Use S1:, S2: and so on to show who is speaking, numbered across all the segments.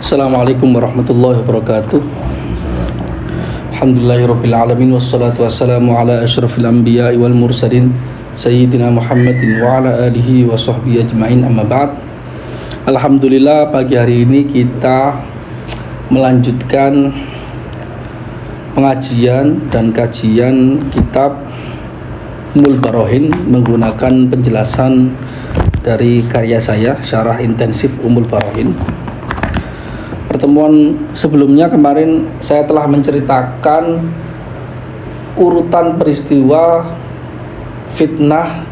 S1: Assalamualaikum warahmatullahi wabarakatuh. Alhamdulillahirabbil alamin wassalatu wassalamu ala asyrafil anbiya'i wal mursalin sayyidina Muhammadin wa ala alihi wa sahbihi ajmain, amma ba'd. Alhamdulillah, pagi hari ini kita melanjutkan pengajian dan kajian kitab Ummul Barahin menggunakan penjelasan dari karya saya, Syarah Intensif Ummul Barahin. Pertemuan sebelumnya kemarin saya telah menceritakan urutan peristiwa fitnah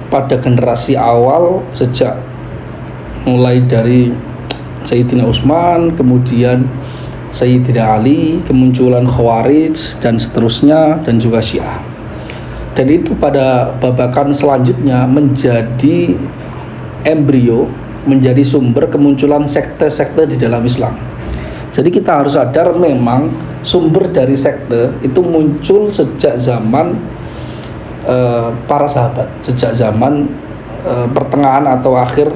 S1: pada generasi awal, sejak mulai dari Sayyidina Utsman, kemudian Sayyidina Ali, kemunculan Khawarij dan seterusnya, dan juga Syiah. Dan itu pada babakan selanjutnya menjadi embrio, menjadi sumber kemunculan sekte-sekte di dalam Islam. Jadi kita harus sadar memang sumber dari sekte itu muncul sejak zaman para sahabat, sejak zaman pertengahan atau akhir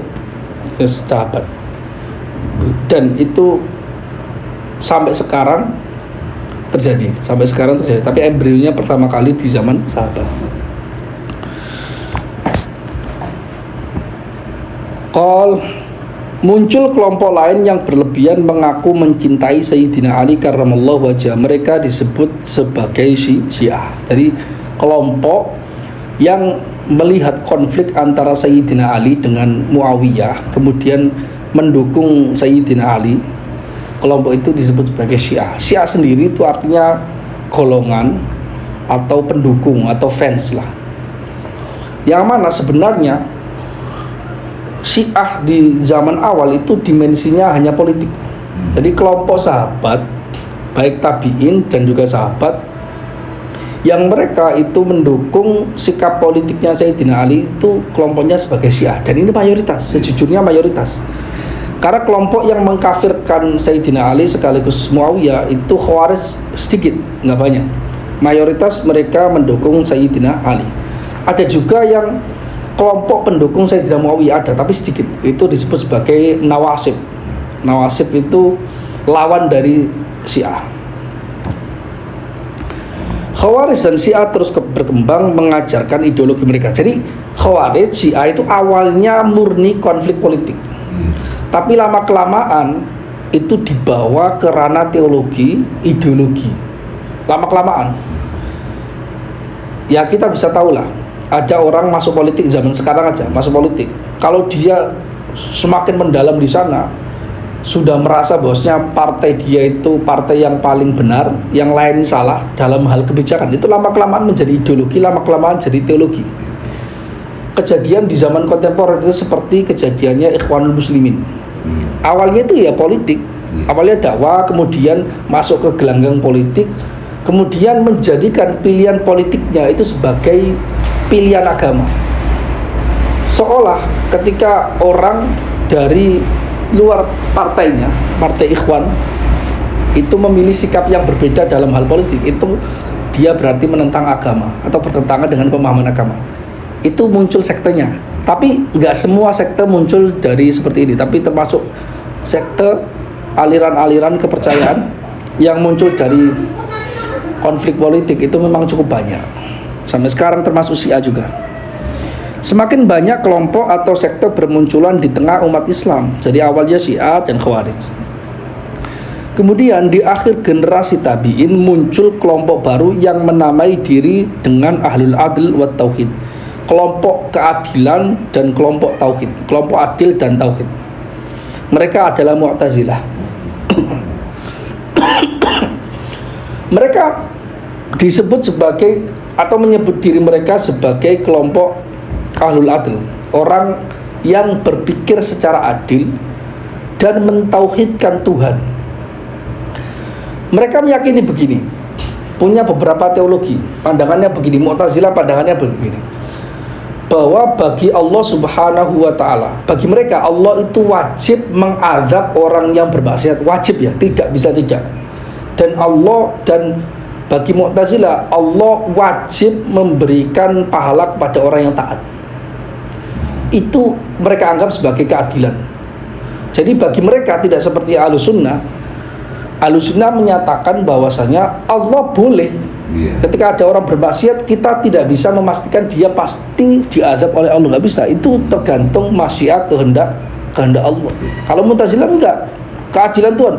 S1: sahabat. Dan itu sampai sekarang terjadi, tapi embrionya pertama kali di zaman sahabat. Muncul kelompok lain yang berlebihan mengaku mencintai Sayyidina Ali karramallahu wajhah. Mereka disebut sebagai Syiah. Jadi kelompok yang melihat konflik antara Sayyidina Ali dengan Muawiyah, kemudian mendukung Sayyidina Ali, kelompok itu disebut sebagai Syiah. Syiah sendiri itu artinya golongan atau pendukung atau fans lah. Yang mana sebenarnya Syiah di zaman awal itu dimensinya hanya politik. Jadi kelompok sahabat, baik tabi'in dan juga sahabat, yang mereka itu mendukung sikap politiknya Sayyidina Ali, itu kelompoknya sebagai Syiah. Dan ini mayoritas, sejujurnya mayoritas. Karena kelompok yang mengkafirkan Sayyidina Ali sekaligus Muawiyah itu Khawarij sedikit, nggak banyak. Mayoritas mereka mendukung Sayyidina Ali. Ada juga yang kelompok pendukung Sayyidina Muawiyah, ada tapi sedikit. Itu disebut sebagai Nawasib. Nawasib itu lawan dari Syiah. Khawarij dan Syiah terus berkembang mengajarkan ideologi mereka. Jadi Khawarij, Syiah itu awalnya murni konflik politik. Tapi lama-kelamaan itu dibawa ke ranah teologi, ideologi. Lama-kelamaan. Ya kita bisa tahulah, ada orang masuk politik zaman sekarang aja, masuk politik. Kalau dia semakin mendalam di sana, sudah merasa bahwasanya partai dia itu partai yang paling benar, yang lain salah dalam hal kebijakan. Itu lama-kelamaan menjadi ideologi, lama-kelamaan jadi teologi. Kejadian di zaman kontemporer itu seperti kejadiannya Ikhwanul Muslimin. Awalnya itu ya politik, awalnya dakwah, kemudian masuk ke gelanggang politik, kemudian menjadikan pilihan politiknya itu sebagai pilihan agama. Seolah ketika orang dari luar partainya, partai Ikhwan, itu memilih sikap yang berbeda dalam hal politik, itu dia berarti menentang agama atau bertentangan dengan pemahaman agama. Itu muncul sektenya. Tapi nggak semua sekte muncul dari seperti ini, tapi termasuk sekte aliran-aliran kepercayaan yang muncul dari konflik politik itu memang cukup banyak. Sampai sekarang termasuk Syiah juga. Semakin banyak kelompok atau sekte bermunculan di tengah umat Islam. Jadi awalnya Syiah dan Khawarij. Kemudian di akhir generasi tabi'in muncul kelompok baru yang menamai diri dengan Ahlul Adl wa Tauhid. Kelompok keadilan dan kelompok tauhid, kelompok adil dan tauhid. Mereka adalah Mu'tazilah. Mereka disebut sebagai atau menyebut diri mereka sebagai kelompok Ahlul Adl, orang yang berpikir secara adil dan mentauhidkan Tuhan. Mereka meyakini begini, punya beberapa teologi, pandangannya begini. Mu'tazilah pandangannya begini, bahwa bagi Allah Subhanahu wa ta'ala, bagi mereka Allah itu wajib mengazab orang yang bermaksiat, wajib ya, tidak bisa tidak. Dan bagi Mu'tazilah Allah wajib memberikan pahala kepada orang yang taat. Itu mereka anggap sebagai keadilan. Jadi bagi mereka tidak seperti Ahlussunnah. Ahlussunnah menyatakan bahwasanya Allah boleh. Ketika ada orang bermaksiat, kita tidak bisa memastikan dia pasti diazab oleh Allah, nggak bisa. Itu tergantung masyiat, kehendak Allah. Kalau Mu'tazilah enggak, keadilan Tuhan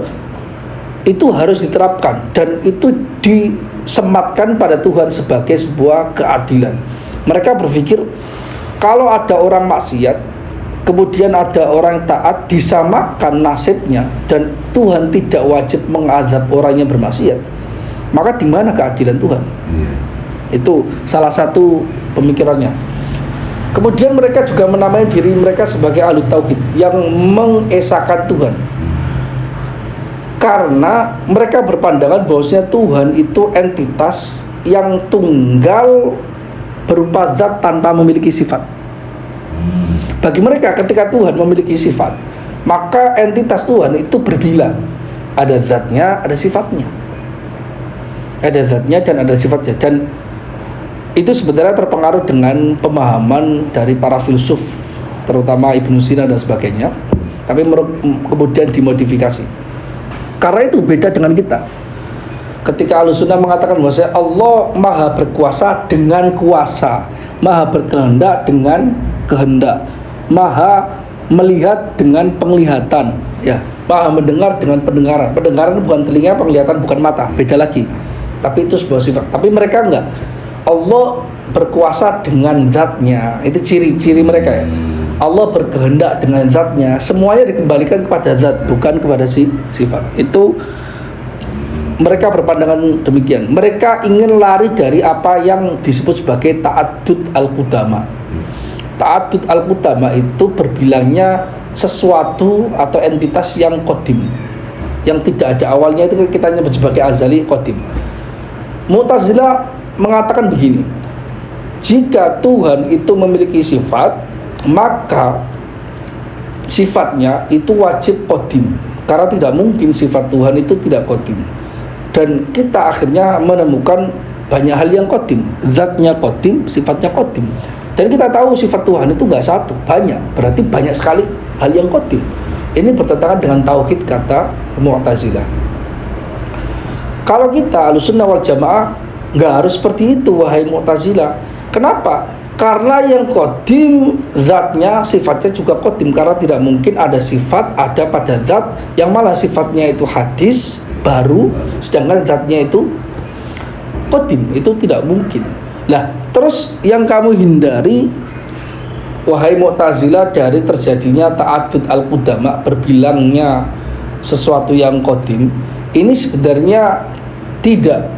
S1: itu harus diterapkan dan itu disematkan pada Tuhan sebagai sebuah keadilan. Mereka berpikir kalau ada orang maksiat kemudian ada orang taat, disamakan nasibnya dan Tuhan tidak wajib mengazab orang yang bermaksiat, maka di mana keadilan Tuhan? Itu salah satu pemikirannya. Kemudian mereka juga menamai diri mereka sebagai ahlu tauhid yang mengesahkan Tuhan, karena mereka berpandangan bahwasanya Tuhan itu entitas yang tunggal berupa zat tanpa memiliki sifat. Bagi mereka ketika Tuhan memiliki sifat, maka entitas Tuhan itu berbilang, ada zatnya, ada sifatnya. Ada zatnya dan ada sifatnya. Dan itu sebenarnya terpengaruh dengan pemahaman dari para filsuf, terutama Ibnu Sina dan sebagainya, tapi kemudian dimodifikasi. Karena itu beda dengan kita. Ketika Ahlussunnah mengatakan bahwa Allah maha berkuasa dengan kuasa, maha berkehendak dengan kehendak, maha melihat dengan penglihatan, ya, maha mendengar dengan pendengaran. Pendengaran bukan telinga, penglihatan bukan mata, beda lagi. Tapi itu sebuah sifat. Tapi mereka enggak. Allah berkuasa dengan zatnya. Itu ciri-ciri mereka, ya. Allah berkehendak dengan zatnya. Semuanya dikembalikan kepada zat, bukan kepada sifat. Itu mereka berpandangan demikian. Mereka ingin lari dari apa yang disebut sebagai ta'addud al-qudama. Ta'addud al-qudama itu berbilangnya sesuatu atau entitas yang qadim, yang tidak ada awalnya, itu kita nyebut sebagai azali qadim. Mu'tazilah mengatakan begini, jika Tuhan itu memiliki sifat, maka sifatnya itu wajib qadim, karena tidak mungkin sifat Tuhan itu tidak qadim. Dan kita akhirnya menemukan banyak hal yang qadim, zatnya qadim, sifatnya qadim. Dan kita tahu sifat Tuhan itu nggak satu, banyak, berarti banyak sekali hal yang qadim. Ini bertentangan dengan tauhid kata Mu'tazilah. Kalau kita Ahlussunnah wal Jamaah nggak harus seperti itu, wahai Mu'tazilah. Kenapa? Karena yang qadim zatnya, sifatnya juga qadim, karena tidak mungkin ada sifat ada pada zat yang malah sifatnya itu hadis baru, sedangkan zatnya itu qadim. Itu tidak mungkin. Nah, terus yang kamu hindari, wahai Mu'tazilah, dari terjadinya ta'addud al-qudama, berbilangnya sesuatu yang qadim, ini sebenarnya tidak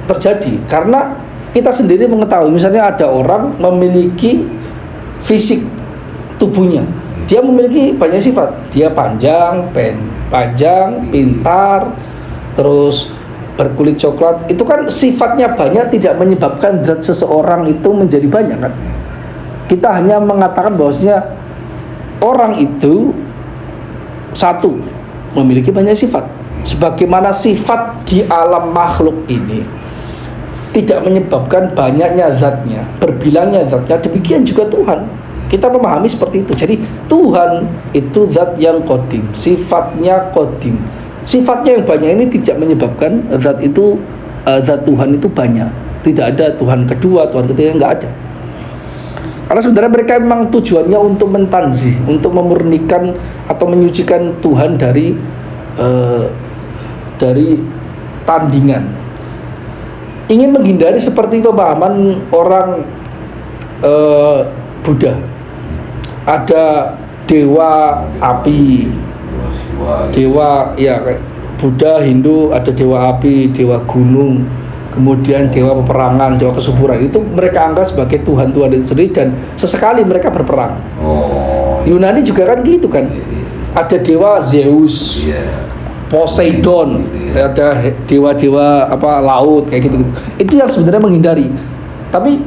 S1: terjadi. Karena kita sendiri mengetahui, misalnya ada orang memiliki fisik tubuhnya, dia memiliki banyak sifat. Dia panjang, pintar, terus berkulit coklat. Itu kan sifatnya banyak, tidak menyebabkan zat seseorang itu menjadi banyak, kan? Kita hanya mengatakan bahwasanya orang itu satu, memiliki banyak sifat. Sebagaimana sifat di alam makhluk ini tidak menyebabkan banyaknya zatnya, berbilangnya zatnya, demikian juga Tuhan. Kita memahami seperti itu. Jadi Tuhan itu zat yang qadim, sifatnya qadim. Sifatnya yang banyak ini tidak menyebabkan zat itu, zat Tuhan itu banyak. Tidak ada Tuhan kedua, Tuhan ketiga, enggak ada. Karena sebenarnya mereka memang tujuannya untuk mentanzih, untuk memurnikan atau menyucikan Tuhan dari tandingan. Ingin menghindari seperti pemahaman orang Buddha. Ada dewa api, dewa, ya, Buddha, Hindu ada dewa api, dewa gunung, kemudian dewa peperangan, dewa kesuburan. Itu mereka anggap sebagai Tuhan-Tuhan itu sendiri, dan sesekali mereka berperang. Yunani juga kan gitu kan. Ada dewa Zeus, Poseidon, ada dewa-dewa apa laut kayak gitu. Itu yang sebenarnya menghindari. Tapi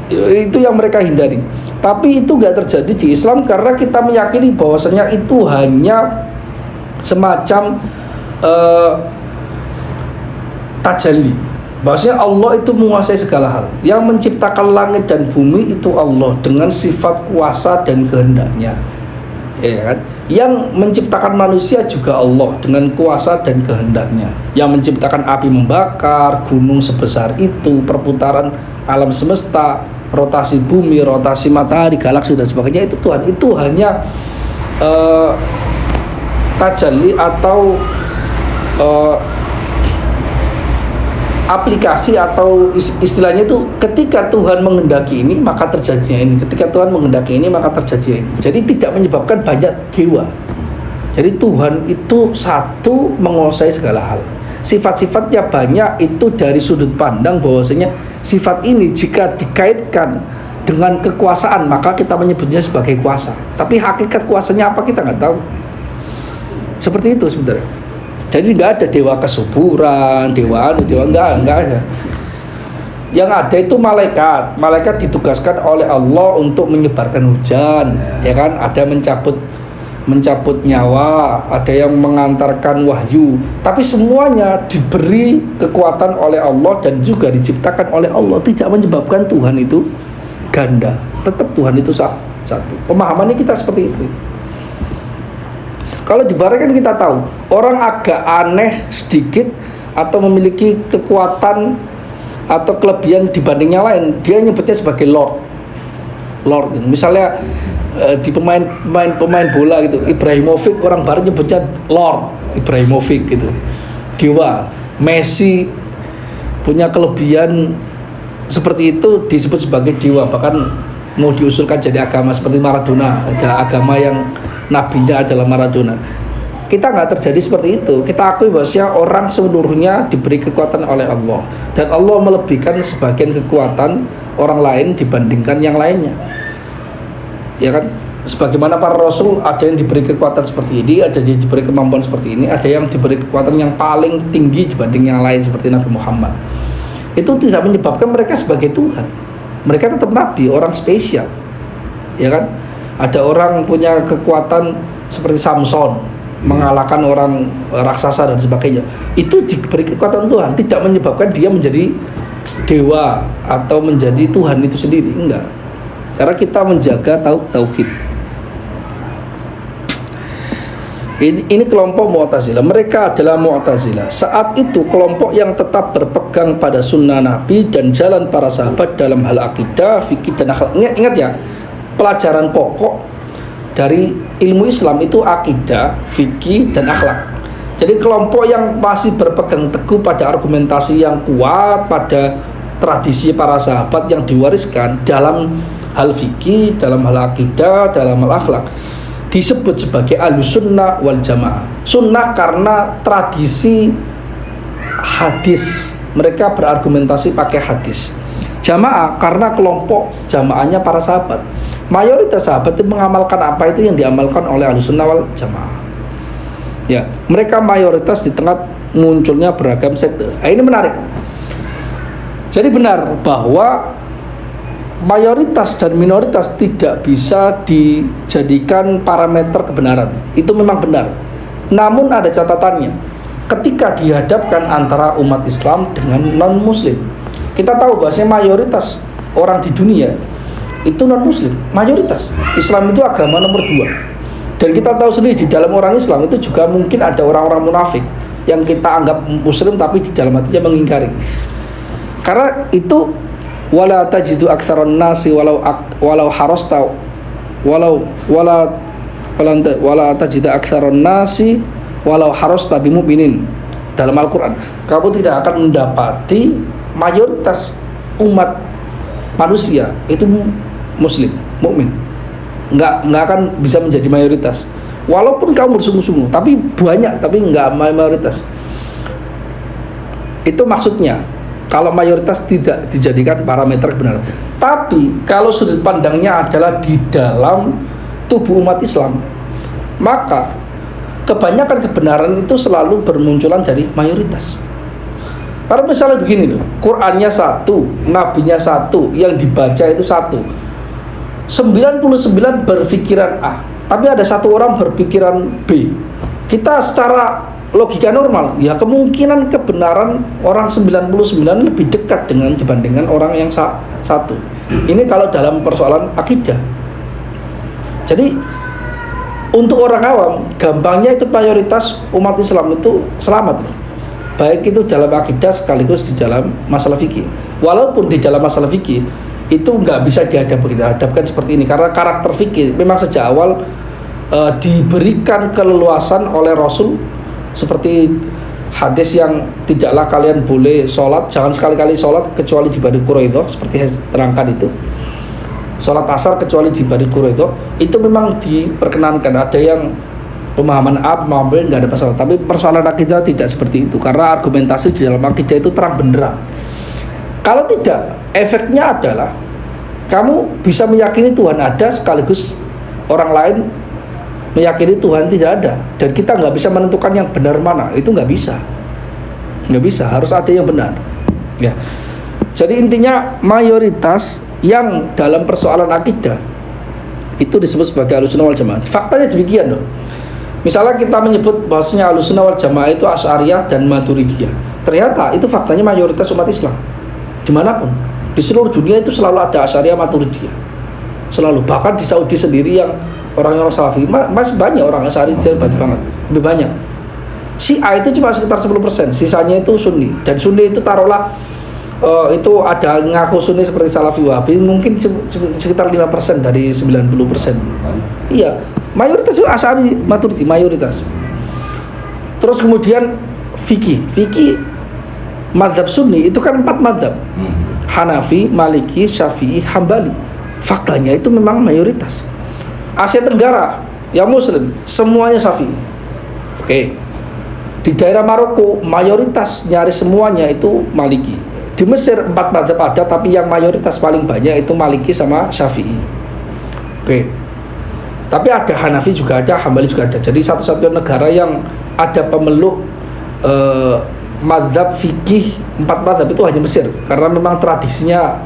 S1: itu yang mereka hindari. Tapi itu nggak terjadi di Islam, karena kita meyakini bahwasanya itu hanya semacam tajalli. Bahwasanya Allah itu menguasai segala hal. Yang menciptakan langit dan bumi itu Allah dengan sifat kuasa dan kehendaknya. Ya kan? Yang menciptakan manusia juga Allah dengan kuasa dan kehendaknya. Yang menciptakan api membakar, gunung sebesar itu, perputaran alam semesta, rotasi bumi, rotasi matahari, galaksi dan sebagainya, itu Tuhan. Itu hanya tajalli atau aplikasi, atau istilahnya itu ketika Tuhan menghendaki ini maka terjadinya ini, ketika Tuhan menghendaki ini maka terjadi ini. Jadi tidak menyebabkan banyak dewa. Jadi Tuhan itu satu, menguasai segala hal. Sifat-sifatnya banyak, itu dari sudut pandang bahwasanya sifat ini jika dikaitkan dengan kekuasaan maka kita menyebutnya sebagai kuasa. Tapi hakikat kuasanya apa kita nggak tahu. Seperti itu sebenarnya. Jadi nggak ada dewa kesuburan, dewa nggak ada. Yang ada itu malaikat. Malaikat ditugaskan oleh Allah untuk menyebarkan hujan, ya kan? Ada mencabut nyawa, ada yang mengantarkan wahyu. Tapi semuanya diberi kekuatan oleh Allah dan juga diciptakan oleh Allah. Tidak menyebabkan Tuhan itu ganda. Tetap Tuhan itu satu. Pemahamannya kita seperti itu. Kalau di barat kan kita tahu orang agak aneh sedikit atau memiliki kekuatan atau kelebihan dibanding yang lain, dia nyebutnya sebagai Lord. Misalnya di pemain bola gitu, Ibrahimovic, orang barat nyebutnya Lord Ibrahimovic gitu. Dewa. Messi punya kelebihan seperti itu disebut sebagai dewa, bahkan mau diusulkan jadi agama seperti Maradona, ada agama yang nabinya adalah Maradona. Kita nggak terjadi seperti itu. Kita akui bahwasanya orang seluruhnya diberi kekuatan oleh Allah, dan Allah melebihkan sebagian kekuatan orang lain dibandingkan yang lainnya, ya kan? Sebagaimana para rasul, ada yang diberi kekuatan seperti ini, ada yang diberi kemampuan seperti ini, ada yang diberi kekuatan yang paling tinggi dibanding yang lain seperti Nabi Muhammad. Itu tidak menyebabkan mereka sebagai Tuhan. Mereka tetap nabi, orang spesial, ya kan? Ada orang punya kekuatan seperti Samson, mengalahkan orang raksasa dan sebagainya. Itu diberi kekuatan Tuhan, tidak menyebabkan dia menjadi dewa atau menjadi Tuhan itu sendiri, enggak. Karena kita menjaga tauhid. Ini kelompok Mu'tazilah. Mereka adalah Mu'tazilah. Saat itu kelompok yang tetap berpegang pada sunnah Nabi dan jalan para sahabat dalam hal akidah, fikih dan akhlak. Ingat ya, pelajaran pokok dari ilmu Islam itu akidah, fikih dan akhlak. Jadi kelompok yang masih berpegang teguh pada argumentasi yang kuat, pada tradisi para sahabat yang diwariskan dalam hal fikih, dalam hal akidah, dalam hal akhlak, disebut sebagai ahlus sunnah wal jamaah. Sunnah karena tradisi hadis, mereka berargumentasi pakai hadis. Jamaah karena kelompok jamaahnya para sahabat. Mayoritas sahabat itu mengamalkan apa itu yang diamalkan oleh ahlus sunnah wal jamaah. Ya, mereka mayoritas di tengah munculnya beragam sekte. Ini menarik. Jadi benar bahwa mayoritas dan minoritas tidak bisa dijadikan parameter kebenaran. Itu memang benar. Namun ada catatannya. Ketika dihadapkan antara umat Islam dengan non-muslim, kita tahu bahwasanya mayoritas orang di dunia itu non-muslim. Mayoritas. Islam itu agama nomor 2. Dan kita tahu sendiri di dalam orang Islam itu juga mungkin ada orang-orang munafik yang kita anggap muslim tapi di dalam hatinya mengingkari. Karena itu wala tajidu aktsaran nasi walau harasta wala tajidu aktsaran nasi walau harasta bimu'minin. Dalam Al-Qur'an, kamu tidak akan mendapati mayoritas umat manusia itu muslim, mukmin. Enggak akan bisa menjadi mayoritas. Walaupun kamu bersungguh-sungguh, tapi banyak, tapi enggak mayoritas. Itu maksudnya. Kalau mayoritas tidak dijadikan parameter kebenaran. Tapi kalau sudut pandangnya adalah di dalam tubuh umat Islam, maka kebanyakan kebenaran itu selalu bermunculan dari mayoritas. Karena misalnya begini loh, Qur'annya satu, nabinya satu, yang dibaca itu satu. 99 berpikiran A, tapi ada satu orang berpikiran B. Kita secara logika normal, ya kemungkinan kebenaran orang 99 lebih dekat dibandingkan orang yang satu. Ini kalau dalam persoalan akidah. Jadi Untuk orang awam, gampangnya ikut mayoritas umat Islam itu selamat, baik itu dalam akidah sekaligus di dalam masalah fikih. Walaupun di dalam masalah fikih itu nggak bisa dihadapkan seperti ini, karena karakter fikih memang sejak awal diberikan keleluasan oleh Rasul, seperti hadis yang tidaklah kalian boleh sholat, jangan sekali-kali sholat kecuali di Bani Quraidah, seperti yang terangkan itu. Sholat asar kecuali di Bani Quraidah itu memang diperkenankan. Ada yang pemahaman A, pemahaman B nggak ada masalah. Tapi persoalan akidah tidak seperti itu, karena argumentasi di dalam akidah itu terang benderang. Kalau tidak, efeknya adalah kamu bisa meyakini Tuhan ada sekaligus orang lain meyakini Tuhan tidak ada, dan kita nggak bisa menentukan yang benar mana. Itu nggak bisa, harus ada yang benar, ya. Jadi intinya mayoritas yang dalam persoalan akidah itu disebut sebagai Ahlussunnah wal Jamaah. Faktanya demikian loh. Misalnya kita menyebut bahwasanya Ahlussunnah wal Jamaah itu Asy'ariyah dan Maturidiyah. Ternyata itu faktanya mayoritas umat Islam. Dimanapun di seluruh dunia itu selalu ada Asy'ariyah, Maturidiyah. Selalu, bahkan di Saudi sendiri yang orang-orang Salafi masih banyak orang Asy'ari, banyak banget, lebih banyak. Syiah itu cuma sekitar 10%, sisanya itu Sunni. Dan Sunni itu taruhlah itu ada ngaku Sunni seperti Salafi, Wahabi, mungkin sekitar 5% dari 90%. Iya, mayoritas itu Asy'ari, Maturidi, mayoritas. Terus kemudian fikih mazhab Sunni itu kan 4 mazhab, Hanafi, Maliki, Syafi'i, Hambali. Faktanya itu memang mayoritas. Asia Tenggara yang Muslim semuanya Syafi'i. Oke. Di daerah Maroko mayoritas nyaris semuanya itu Maliki. Di Mesir 4 mazhab ada, tapi yang mayoritas paling banyak itu Maliki sama Syafi'i. Oke. Tapi ada Hanafi juga ada, Hambali juga ada. Jadi satu-satunya negara yang ada pemeluk mazhab fikih 4 mazhab itu hanya Mesir, karena memang tradisinya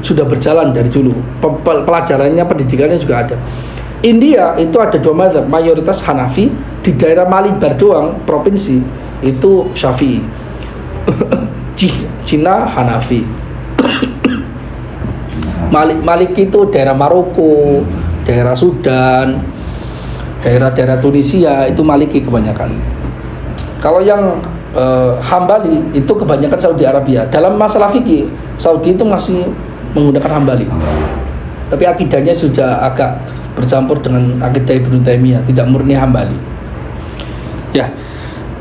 S1: sudah berjalan dari dulu. Pelajarannya, pendidikannya juga ada. India itu ada 2 mazhab, mayoritas Hanafi. Di daerah Malabar doang, provinsi itu Syafi'i. Cina Hanafi. Maliki itu daerah Maroko, daerah Sudan, daerah-daerah Tunisia itu Maliki kebanyakan. Kalau yang Hambali itu kebanyakan Saudi Arabia. Dalam masalah fikih, Saudi itu masih menggunakan Hambali. Tapi akidahnya sudah agak bercampur dengan akidah Ibnu Taimiyah, tidak murni Hambali. Ya,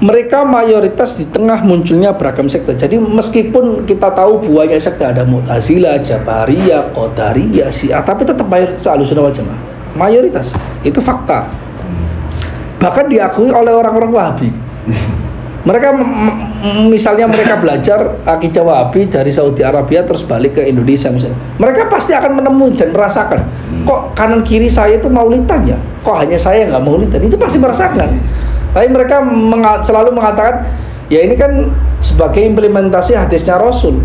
S1: mereka mayoritas di tengah munculnya beragam sekte. Jadi meskipun kita tahu buahnya sekte, ada Mu'tazilah, Jabariyah, Qadariyah, Syiah, tapi tetap mayoritas Ahlussunnah wal Jamaah. Mayoritas, itu fakta. Bahkan diakui oleh orang-orang Wahabi. Mereka misalnya mereka belajar akidah Wahabi dari Saudi Arabia terus balik ke Indonesia misalnya, mereka pasti akan menemui dan merasakan, kok kanan kiri saya itu maulidan ya, kok hanya saya nggak maulidan, itu pasti merasakan. Tapi mereka selalu mengatakan, ya ini kan sebagai implementasi hadisnya Rasul,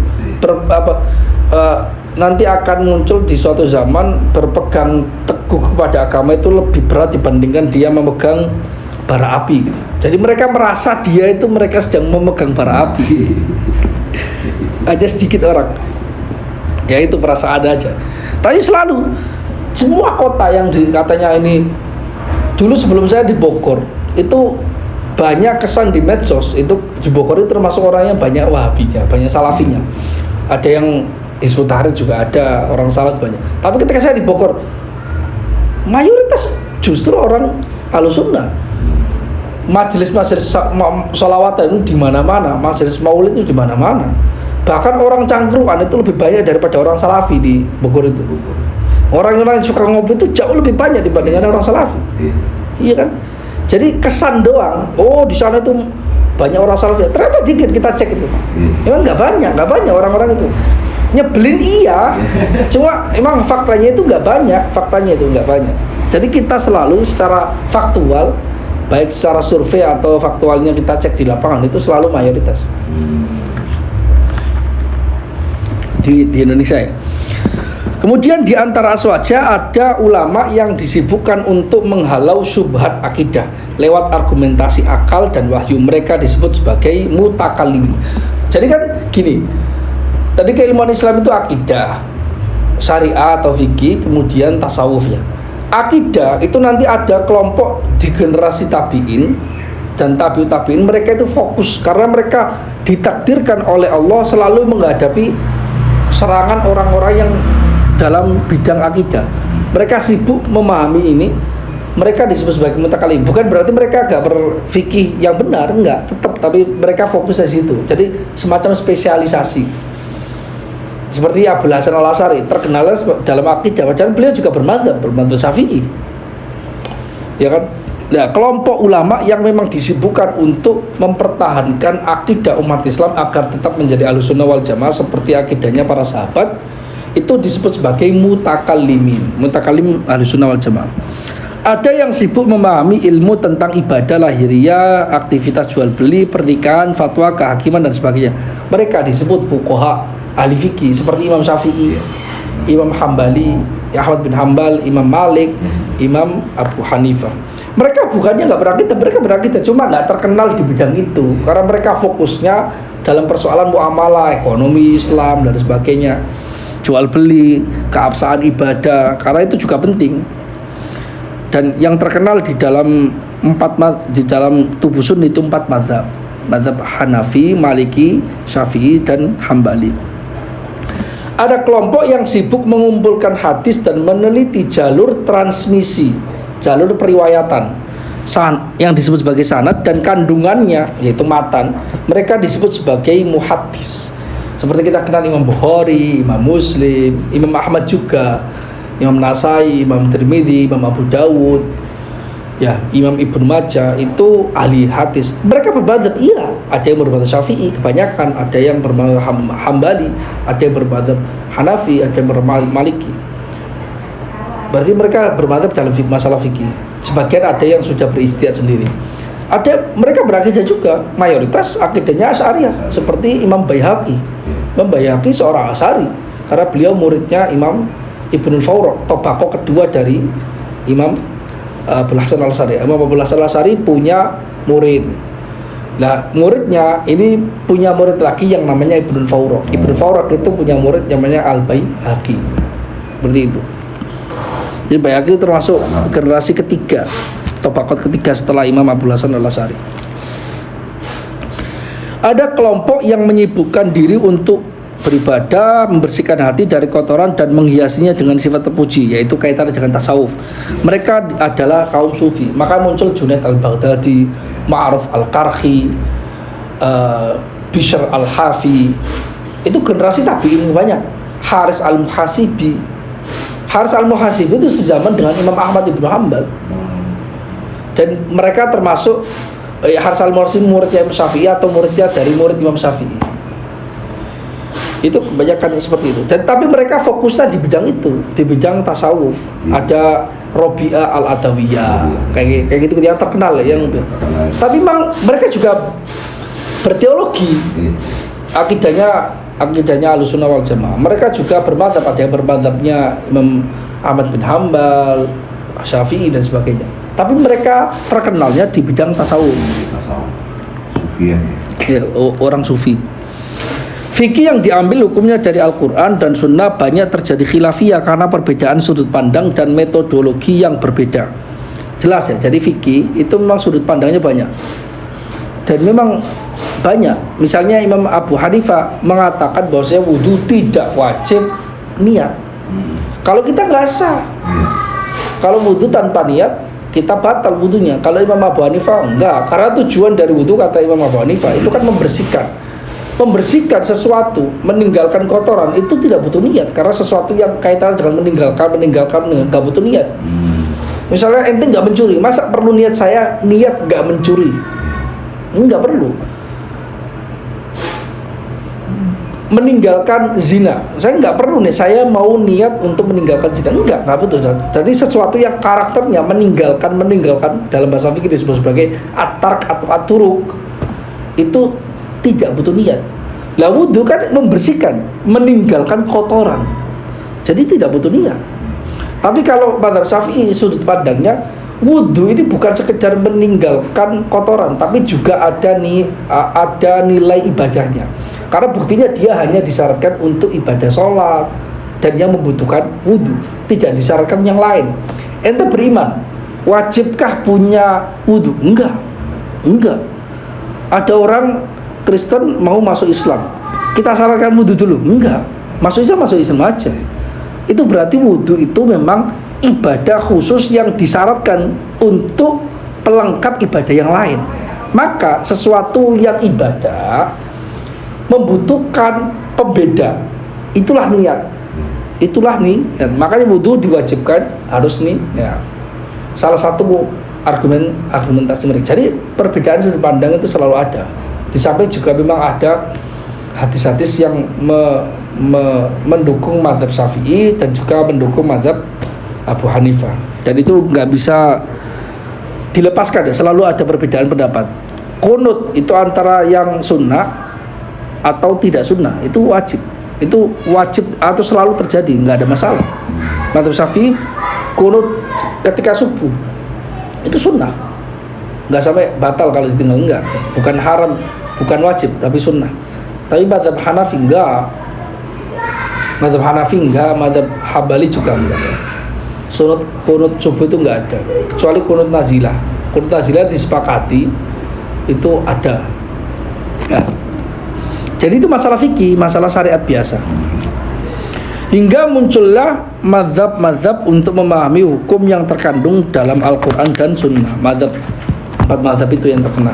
S1: nanti akan muncul di suatu zaman berpegang teguh kepada agama itu lebih berat dibandingkan dia memegang bara api gitu. Jadi mereka merasa mereka sedang memegang bara api. Aja sedikit orang, ya itu perasaan aja. Tapi selalu semua kota yang katanya ini, dulu sebelum saya di Bogor itu banyak kesan di medsos itu, di Bogor itu termasuk orang yang banyak Wahabinya, banyak Salafinya. Ada yang Hizbut Tahrir juga ada, orang Salaf banyak. Tapi ketika saya di Bogor, mayoritas justru orang Ahlussunnah. Majelis-majelis sholawatan itu di mana-mana, majelis maulid itu di mana-mana. Bahkan orang cangkruan itu lebih banyak daripada orang Salafi di Bogor itu. Orang-orang yang suka ngopi itu jauh lebih banyak dibandingkan orang Salafi. Iya kan? Jadi kesan doang. Oh di sana itu banyak orang Salafi. Ternyata dikit, kita cek itu. Emang nggak banyak orang-orang itu. Nyebelin iya, cuma emang faktanya itu nggak banyak. Jadi kita selalu secara faktual, baik secara survei atau faktualnya kita cek di lapangan, itu selalu mayoritas di Indonesia ya. Kemudian di antara aswaja ada ulama yang disibukkan untuk menghalau syubhat akidah lewat argumentasi akal dan wahyu. Mereka disebut sebagai mutakallimin. Jadi kan gini, tadi keilmuan Islam itu akidah, syariah atau fikih, kemudian tasawuf ya. Akidah itu nanti ada kelompok di generasi tabi'in dan tabi'ut tabi'in, mereka itu fokus karena mereka ditakdirkan oleh Allah selalu menghadapi serangan orang-orang yang dalam bidang akidah. Mereka sibuk memahami ini, mereka disebut sebagai mutakalim. Bukan berarti mereka gak berfikih yang benar, enggak, tetap, tapi mereka fokus di situ. Jadi semacam spesialisasi. Seperti Abul Hasan Al-Asy'ari terkenalnya dalam akidah, padahal beliau juga bermadzhab Syafi'i. Ya kan? Nah, kelompok ulama yang memang disibukkan untuk mempertahankan akidah umat Islam agar tetap menjadi Ahlussunnah wal Jamaah seperti akidahnya para sahabat, itu disebut sebagai mutakallimin, mutakallim Ahlussunnah wal Jamaah. Ada yang sibuk memahami ilmu tentang ibadah lahiriah, aktivitas jual beli, pernikahan, fatwa, kehakiman dan sebagainya. Mereka disebut fuqaha, ahli fikih seperti Imam Syafi'i, Imam Hambali, Ahmad bin Hambal, Imam Malik, Imam Abu Hanifah. Mereka bukannya nggak berakidah, mereka berakidah, cuma nggak terkenal di bidang itu karena mereka fokusnya dalam persoalan muamalah, ekonomi Islam dan sebagainya, jual beli, keabsahan ibadah, karena itu juga penting. Dan yang terkenal di dalam tubuh sunni itu 4 mazhab, mazhab Hanafi, Maliki, Syafi'i dan Hambali. Ada kelompok yang sibuk mengumpulkan hadis dan meneliti jalur transmisi, jalur periwayatan yang disebut sebagai sanad dan kandungannya yaitu matan, mereka disebut sebagai muhaddis. Seperti kita kenal Imam Bukhari, Imam Muslim, Imam Ahmad juga, Imam Nasai, Imam Tirmidzi, Imam Abu Dawud, ya, Imam Ibnu Majah, itu ahli hadis. Mereka berbadzhab, iya, ada yang berbadzhab Syafi'i kebanyakan, ada yang berbadzhab Hambali, ada yang berbadzhab Hanafi, ada yang berbadzhab Maliki. Berarti mereka bermadzhab dalam masalah fikih. Sebagian ada yang sudah beristihad sendiri. Ada mereka berakidah juga, mayoritas akidahnya Asy'ariyah seperti Imam Baihaqi. Imam Baihaqi seorang Asy'ari karena beliau muridnya Imam Ibnul Fawraq, tobaqo kedua dari Imam Abul Hasan Al-Asy'ari. Imam Abul Hasan Al-Asy'ari punya murid. Nah, muridnya ini punya murid lagi yang namanya Ibnul Fawraq. Ibnul Fawraq itu punya murid namanya Al-Baihaqi. Seperti itu. Jadi Baihaqi termasuk generasi ketiga, tobaqot ketiga setelah Imam Abul Hasan Al-Asy'ari. Ada kelompok yang menyibukkan diri untuk beribadah, membersihkan hati dari kotoran dan menghiasinya dengan sifat terpuji, yaitu kaitannya dengan tasawuf. Mereka adalah kaum sufi. Maka muncul Junaid Al-Baghdadi, Ma'ruf Al-Qarhi, Bishr Al-Hafi. Itu generasi tabi'in banyak. Haris Al-Muhasibi. Haris Al-Muhasibi itu sezaman dengan Imam Ahmad Ibnu Hanbal. Dan mereka termasuk Haris Al-Muhasibi muridnya Imam Syafi'i atau muridnya dari murid Imam Syafi'i. Itu kebanyakan seperti itu. Dan tapi mereka fokusnya di bidang itu, di bidang tasawuf. Ada Robi'ah Al-Adawiyah, kayak gitu yang terkenal ya, yang. Tapi memang mereka juga berteologi. Akidahnya Ahlussunnah wal Jamaah. Mereka juga bermadzhab, ada yang bermadzhabnya Imam Ahmad bin Hambal, Syafi'i dan sebagainya. Tapi mereka terkenalnya di bidang tasawuf. Sufi ya, orang sufi. Fikih yang diambil hukumnya dari Al-Quran dan Sunnah banyak terjadi khilafiyah karena perbedaan sudut pandang dan metodologi yang berbeda. Jelas ya, jadi fikih itu memang sudut pandangnya banyak. Dan memang banyak. Misalnya Imam Abu Hanifah mengatakan bahwasanya wudhu tidak wajib niat. Kalau kita nggak sah. Kalau wudhu tanpa niat, kita batal wudhunya. Kalau Imam Abu Hanifah enggak, karena tujuan dari wudhu kata Imam Abu Hanifah itu kan membersihkan sesuatu, meninggalkan kotoran itu tidak butuh niat karena sesuatu yang kaitannya dengan meninggalkan nggak butuh niat. Misalnya ente nggak mencuri, masa perlu niat saya niat nggak mencuri? Nggak perlu. Meninggalkan zina, saya nggak perlu nih, saya mau niat untuk meninggalkan zina, nggak butuh. Jadi sesuatu yang karakternya meninggalkan dalam bahasa fikih disebut sebagai at-tark atau at-turuk, itu tidak butuh niat. Lah wudhu kan membersihkan, meninggalkan kotoran, jadi tidak butuh niat. Tapi kalau mazhab Syafi'i sudut pandangnya, wudhu ini bukan sekedar meninggalkan kotoran, tapi juga ada nilai ibadahnya. Karena buktinya dia hanya disyaratkan untuk ibadah sholat dan yang membutuhkan wudhu, tidak disyaratkan yang lain. Ente beriman, wajibkah punya wudhu? Enggak. Ada orang Kristen mau masuk Islam, kita syaratkan wudhu dulu? Enggak. Masuk Islam aja. Itu berarti wudhu itu memang ibadah khusus yang disyaratkan untuk pelengkap ibadah yang lain. Maka sesuatu yang ibadah membutuhkan pembeda. Itulah niat. Makanya wudhu diwajibkan harus nih ya. Salah satu argumentasi mereka. Jadi perbedaan sudut pandang itu selalu ada. Di samping juga memang ada hadis-hadis yang mendukung mazhab Syafi'i dan juga mendukung mazhab Abu Hanifah. Dan itu nggak bisa dilepaskan ya. Selalu ada perbedaan pendapat. Qunut itu antara yang sunnah atau tidak sunnah, itu wajib atau selalu terjadi, nggak ada masalah. Mazhab Syafi'i qunut ketika subuh itu sunnah, nggak sampai batal kalau ditinggal, enggak, bukan haram, bukan wajib, tapi sunnah. Tapi mazhab Hanafi enggak, mazhab Hambali juga enggak. Qunut subuh itu enggak ada, kecuali qunut nazilah. Qunut nazilah disepakati itu ada ya. Jadi itu masalah fikih, masalah syariat biasa. Hingga muncullah mazhab-mazhab untuk memahami hukum yang terkandung dalam Al-Quran dan Sunnah. Empat mazhab itu yang terkenal.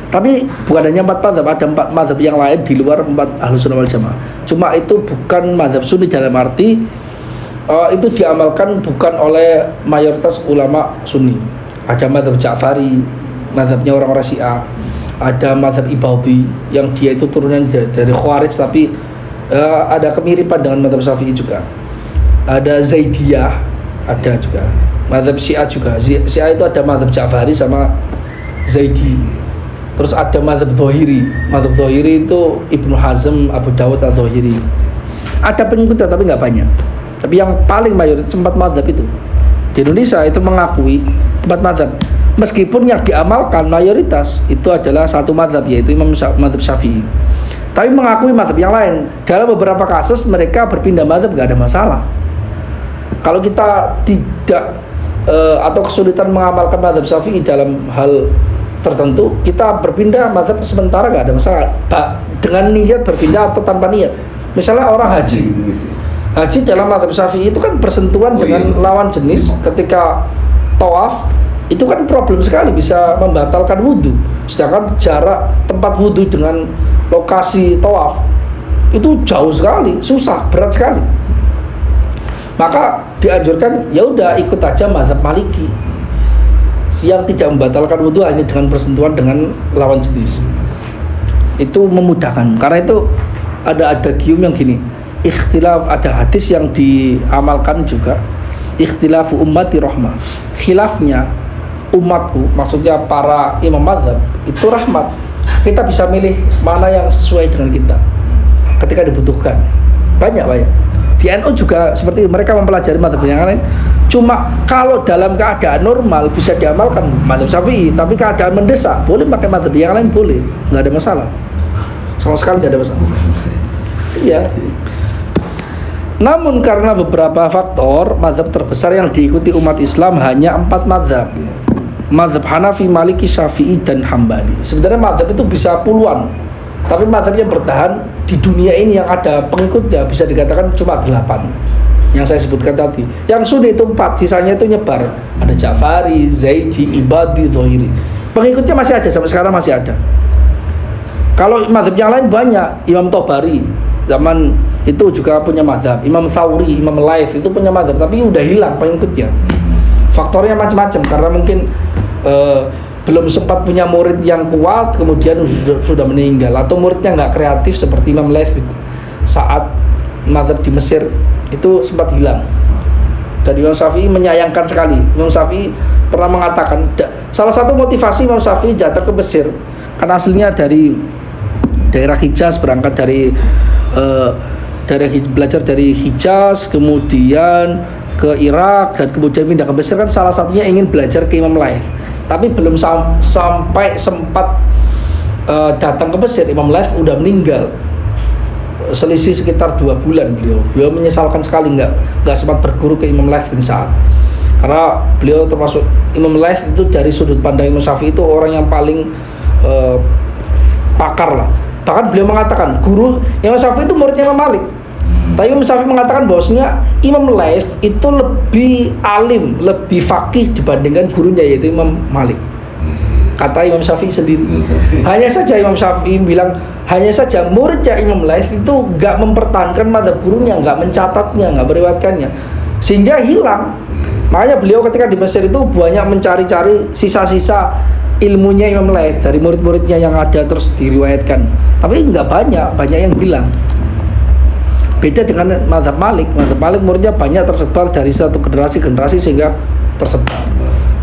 S1: Tapi bukan hanya 4 mazhab, ada 4 mazhab yang lain di luar 4 Ahlus Sunnah wal Jamaah. Cuma itu bukan mazhab Sunni dalam arti itu diamalkan bukan oleh mayoritas ulama Sunni. Ada mazhab Ja'fari, mazhabnya orang-orang Syiah. Ada mazhab Ibadhi yang dia itu turunan dari Khawarij, tapi ada kemiripan dengan mazhab Syafi'i juga. Ada Zaidiyah, ada juga mazhab Syiah juga. Syiah itu ada mazhab Ja'fari sama Zaidi. Terus ada mazhab Dhahiri. Mazhab Dhahiri itu Ibnu Hazm, Abu Dawud al-Dhahiri. Ada pengikutnya tapi nggak banyak. Tapi yang paling mayoritas 4 mazhab itu. Di Indonesia itu mengakui 4 mazhab. Meskipun yang diamalkan mayoritas itu adalah satu mazhab, yaitu mazhab Syafi'i. Tapi mengakui mazhab yang lain. Dalam beberapa kasus mereka berpindah mazhab, nggak ada masalah. Kalau kita tidak atau kesulitan mengamalkan mazhab Syafi'i dalam hal tertentu, kita berpindah mazhab sementara, nggak ada masalah. Dengan niat berpindah atau tanpa niat. Misalnya orang haji dalam mazhab Syafi'i itu kan bersentuhan dengan lawan jenis ketika tawaf. Itu kan problem sekali, bisa membatalkan wudhu. Sedangkan jarak tempat wudhu dengan lokasi tawaf itu jauh sekali, susah, berat sekali. Maka dianjurkan ya udah ikut aja mazhab Maliki yang tidak membatalkan wudhu hanya dengan bersentuhan dengan lawan jenis. Itu memudahkan. Karena itu ada gium yang gini, ikhtilaf, ada hadis yang diamalkan juga, ikhtilafu ummati rahmah. Khilafnya umatku, maksudnya para imam mazhab itu rahmat. Kita bisa milih mana yang sesuai dengan kita ketika dibutuhkan. Banyak. Di NU juga seperti mereka mempelajari mazhab yang lain. Cuma kalau dalam keadaan normal bisa diamalkan mazhab Syafi'i, tapi keadaan mendesak boleh pakai mazhab yang lain, boleh, nggak ada masalah. Sama sekali nggak ada masalah. Iya. Namun karena beberapa faktor, mazhab terbesar yang diikuti umat Islam hanya 4 mazhab. Mazhab Hanafi, Maliki, Syafi'i, dan Hambali. Sebenarnya mazhab itu bisa puluhan, tapi mazhab yang bertahan di dunia ini yang ada pengikutnya bisa dikatakan cuma 8 yang saya sebutkan tadi. Yang Sunni itu 4, sisanya itu nyebar. Ada Ja'fari, Zaidi, Ibadi, Dhahiri. Pengikutnya masih ada, sampai sekarang masih ada. Kalau mazhab yang lain banyak. Imam Tobari zaman itu juga punya mazhab. Imam Thawri, Imam Laith itu punya mazhab, tapi udah hilang pengikutnya. Faktornya macam-macam, karena mungkin belum sempat punya murid yang kuat, kemudian sudah meninggal, atau muridnya nggak kreatif seperti Imam Laith saat mazhab di Mesir itu sempat hilang. Dan Imam Syafi'i menyayangkan sekali. Imam Syafi'i pernah mengatakan, salah satu motivasi Imam Syafi'i datang ke Mesir karena aslinya dari daerah Hijaz, berangkat dari belajar dari Hijaz, kemudian ke Irak, dan kemudian pindah ke Mesir. Kan salah satunya ingin belajar ke Imam Laith, tapi belum sampai sempat datang ke Mesir. Imam Laith udah meninggal, selisih sekitar 2 bulan. Beliau menyesalkan sekali nggak sempat berguru ke Imam Laith bin Sa'ad. karena beliau termasuk Imam Laits itu dari sudut pandang Imam Syafi'i itu orang yang paling pakar lah. Bahkan beliau mengatakan guru Imam Syafi'i itu muridnya Imam Malik. Tapi Imam Syafi'i mengatakan bahwasanya Imam Laits itu lebih alim, lebih faqih dibandingkan gurunya yaitu Imam Malik. Kata Imam Syafi'i sendiri. Hanya saja Imam Syafi'i bilang, hanya saja muridnya Imam Laits itu nggak mempertahankan madzhab gurunya, nggak mencatatnya, nggak meriwayatkannya, sehingga hilang. Makanya beliau ketika di Mesir itu banyak mencari-cari sisa-sisa ilmunya Imam Laits dari murid-muridnya yang ada terus diriwayatkan. Tapi nggak banyak yang hilang. Beda dengan madzhab Malik. Madzhab Malik muridnya banyak tersebar dari satu generasi sehingga tersebar.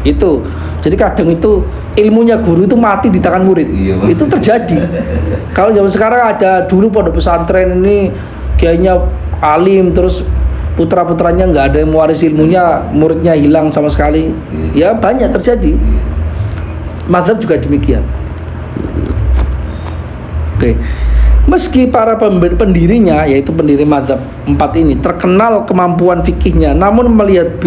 S1: Itu. Jadi kadang itu ilmunya guru itu mati di tangan murid. Itu terjadi. Kalau zaman sekarang ada dulu pondok pesantren ini kayaknya alim terus putra-putranya nggak ada yang mewarisi ilmunya, muridnya hilang sama sekali. Ya banyak terjadi. Mazhab juga demikian. Oke. Meski para pendirinya, yaitu pendiri mazhab 4 ini terkenal kemampuan fikihnya, namun melihat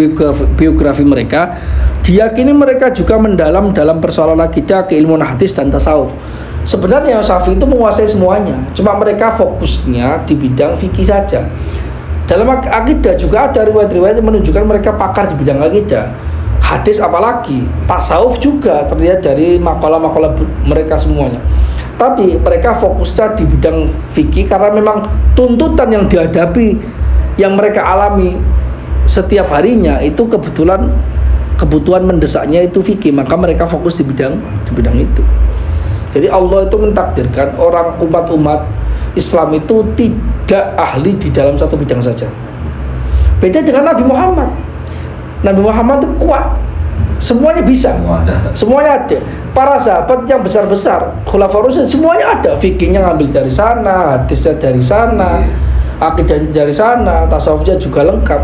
S1: biografi mereka, diyakini mereka juga mendalam dalam persoalan akidah, keilmuan hadis dan tasawuf. Sebenarnya Syafi'i itu menguasai semuanya, cuma mereka fokusnya di bidang fikih saja. Dalam akidah juga ada riwayat-riwayat yang menunjukkan mereka pakar di bidang akidah. Hadis apalagi, tasawuf juga terlihat dari makalah-makalah mereka semuanya. Tapi mereka fokusnya di bidang fikih karena memang tuntutan yang dihadapi, yang mereka alami setiap harinya itu kebutuhan mendesaknya itu fikih, maka mereka fokus di bidang itu. Jadi Allah itu mentakdirkan orang umat Islam itu tidak ahli di dalam satu bidang saja. Beda dengan Nabi Muhammad. Nabi Muhammad itu kuat, semuanya bisa, semuanya ada. Para sahabat yang besar-besar, khulafaur rasyidin semuanya ada. Fikihnya ngambil dari sana, hadisnya dari sana, akidahnya dari sana, tasawufnya juga lengkap.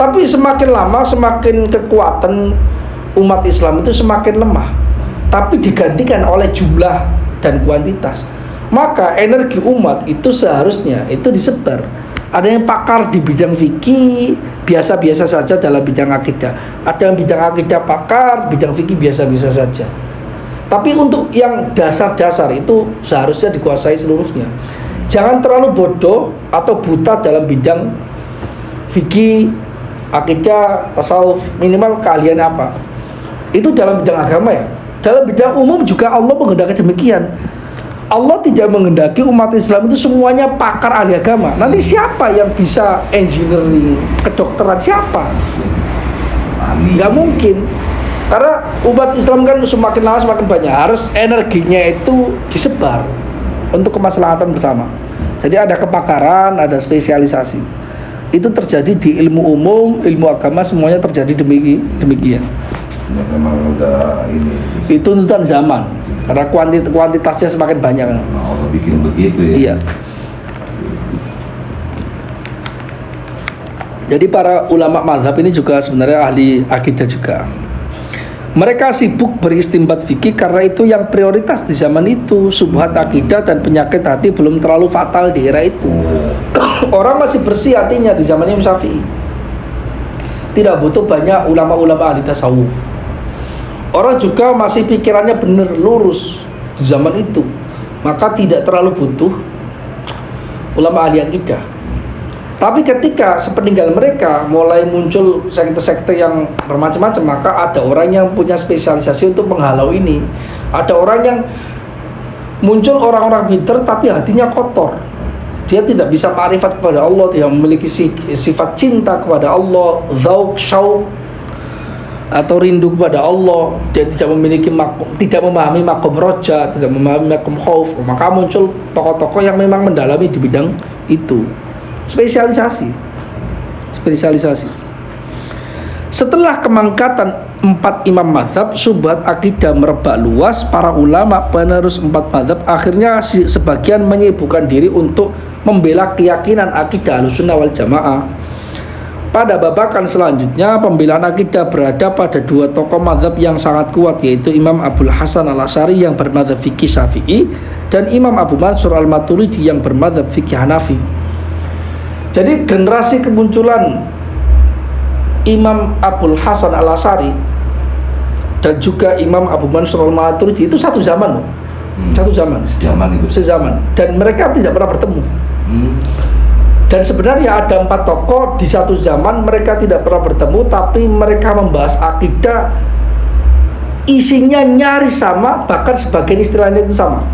S1: Tapi semakin lama semakin kekuatan umat Islam itu semakin lemah, tapi digantikan oleh jumlah dan kuantitas. Maka energi umat itu seharusnya itu disebar. Ada yang pakar di bidang fikih, biasa-biasa saja dalam bidang akidah. Ada yang bidang akidah pakar, bidang fikih biasa-biasa saja. Tapi untuk yang dasar-dasar itu seharusnya dikuasai seluruhnya. Jangan terlalu bodoh atau buta dalam bidang fikih, akidah, tasawuf. Minimal keahlian apa? Itu dalam bidang agama ya. Dalam bidang umum juga Allah menghendaki demikian. Allah tidak menghendaki umat Islam itu semuanya pakar ahli agama. Nanti siapa yang bisa engineering, kedokteran, siapa? Nggak mungkin. Karena umat Islam kan semakin lama semakin banyak, harus energinya itu disebar untuk kemaslahatan bersama. Jadi ada kepakaran, ada spesialisasi. Itu terjadi di ilmu umum, ilmu agama, semuanya terjadi demikian.
S2: Memang udah ini.
S1: Itu tuntutan zaman. Karena kuantitasnya semakin banyak.
S2: Allah bikin begitu ya.
S1: Iya. Jadi para ulama mazhab ini juga sebenarnya ahli akidah juga. Mereka sibuk beristimbat fikih karena itu yang prioritas di zaman itu. Subhat akidah dan penyakit hati belum terlalu fatal di era itu. Orang masih bersih hatinya di zamannya Imam Syafi'i. Tidak butuh banyak ulama-ulama ahli tasawuf. Orang juga masih pikirannya benar, lurus di zaman itu. Maka tidak terlalu butuh ulama ahli akidah. Tapi ketika sepeninggal mereka mulai muncul sekte-sekte yang bermacam-macam, maka ada orang yang punya spesialisasi untuk menghalau ini. Ada orang yang muncul orang-orang pintar tapi hatinya kotor. Dia tidak bisa ma'rifat kepada Allah, tidak memiliki sifat cinta kepada Allah, dzauq, syauq atau rindu kepada Allah. Dia tidak memiliki tidak memahami makom roja, tidak memahami makom khauf. Maka muncul tokoh-tokoh yang memang mendalami di bidang itu. Spesialisasi. Setelah kemangkatan 4 imam mazhab, subhat akidah merebak luas. Para ulama penerus 4 mazhab akhirnya sebagian menyibukkan diri untuk membela keyakinan akidah Ahlussunnah wal Jamaah. Pada babakan selanjutnya, pembelaan akidah berada pada 2 tokoh mazhab yang sangat kuat, yaitu Imam Abul Hasan al-Asy'ari yang bermadzhab fikih Syafi'i dan Imam Abu Mansur al-Maturidi yang bermadzhab fikih Hanafi. Jadi generasi kemunculan Imam Abul Hasan Al-Asy'ari dan juga Imam Abu Mansur Al-Maturidi itu satu zaman loh. Satu zaman. Sezaman. Dan mereka tidak pernah bertemu. Dan sebenarnya ada 4 tokoh di satu zaman, mereka tidak pernah bertemu, tapi mereka membahas akidah, isinya nyaris sama, bahkan sebagian istilahnya itu sama.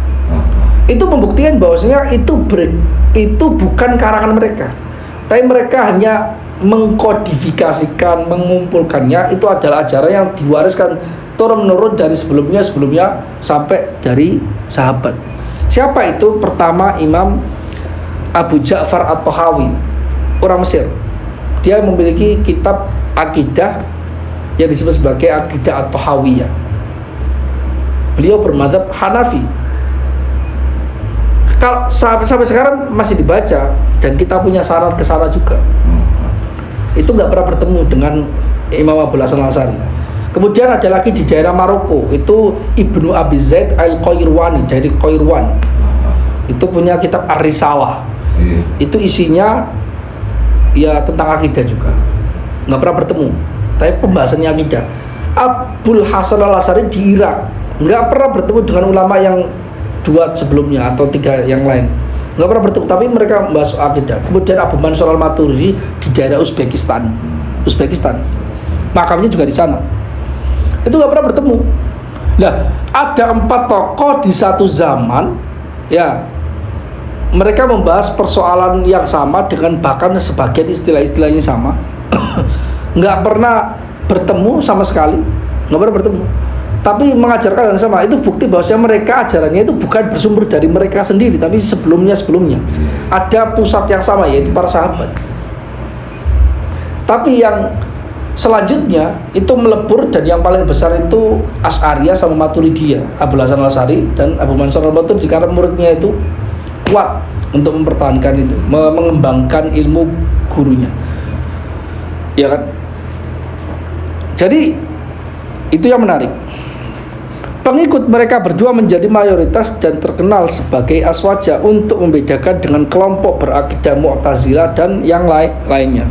S1: Itu membuktikan bahwasanya itu bukan karangan mereka, tapi mereka hanya mengkodifikasikan, mengumpulkannya. Itu adalah ajaran yang diwariskan turun-menurun dari sebelumnya sampai dari sahabat. Siapa itu? Pertama, Imam Abu Ja'far At-Tahawi, orang Mesir. Dia memiliki kitab akidah yang disebut sebagai akidah At-Tahawiyah. Beliau bermadzhab Hanafi. Kalau sampai sekarang masih dibaca, dan kita punya syarat ke sana juga. Itu nggak pernah bertemu dengan Imam Abul Hasan Al-Asy'ari. Kemudian ada lagi di daerah Maroko, itu Ibnu Abi Zaid Al-Qairwani dari Qairwan. Itu punya kitab Ar-Risalah. Itu isinya ya tentang akidah juga. Nggak pernah bertemu, tapi pembahasannya akidah. Abul Hasan Al-Asy'ari di Irak, nggak pernah bertemu dengan ulama yang 2 sebelumnya atau 3 yang lain. Nggak pernah bertemu, tapi mereka membahas akidah. Kemudian Abu Mansur Al-Maturidi di daerah Uzbekistan. Makamnya juga di sana. Itu nggak pernah bertemu. Nah, ada 4 tokoh di satu zaman, ya, mereka membahas persoalan yang sama dengan bahkan sebagian istilah-istilahnya sama. Nggak pernah bertemu sama sekali, nggak pernah bertemu, tapi mengajarkan yang sama. Itu bukti bahwasanya mereka ajarannya itu bukan bersumber dari mereka sendiri, tapi sebelumnya ada pusat yang sama, yaitu para sahabat. Tapi yang selanjutnya itu melebur, dan yang paling besar itu Asy'ariyah sama Maturidiyah, Abul Hasan Al-Asy'ari dan Abu Mansur Al-Maturidi, karena muridnya itu kuat untuk mempertahankan itu, mengembangkan ilmu gurunya, ya kan? Jadi itu yang menarik. Pengikut mereka berdua menjadi mayoritas dan terkenal sebagai aswaja untuk membedakan dengan kelompok berakidah Mu'tazilah dan yang lainnya.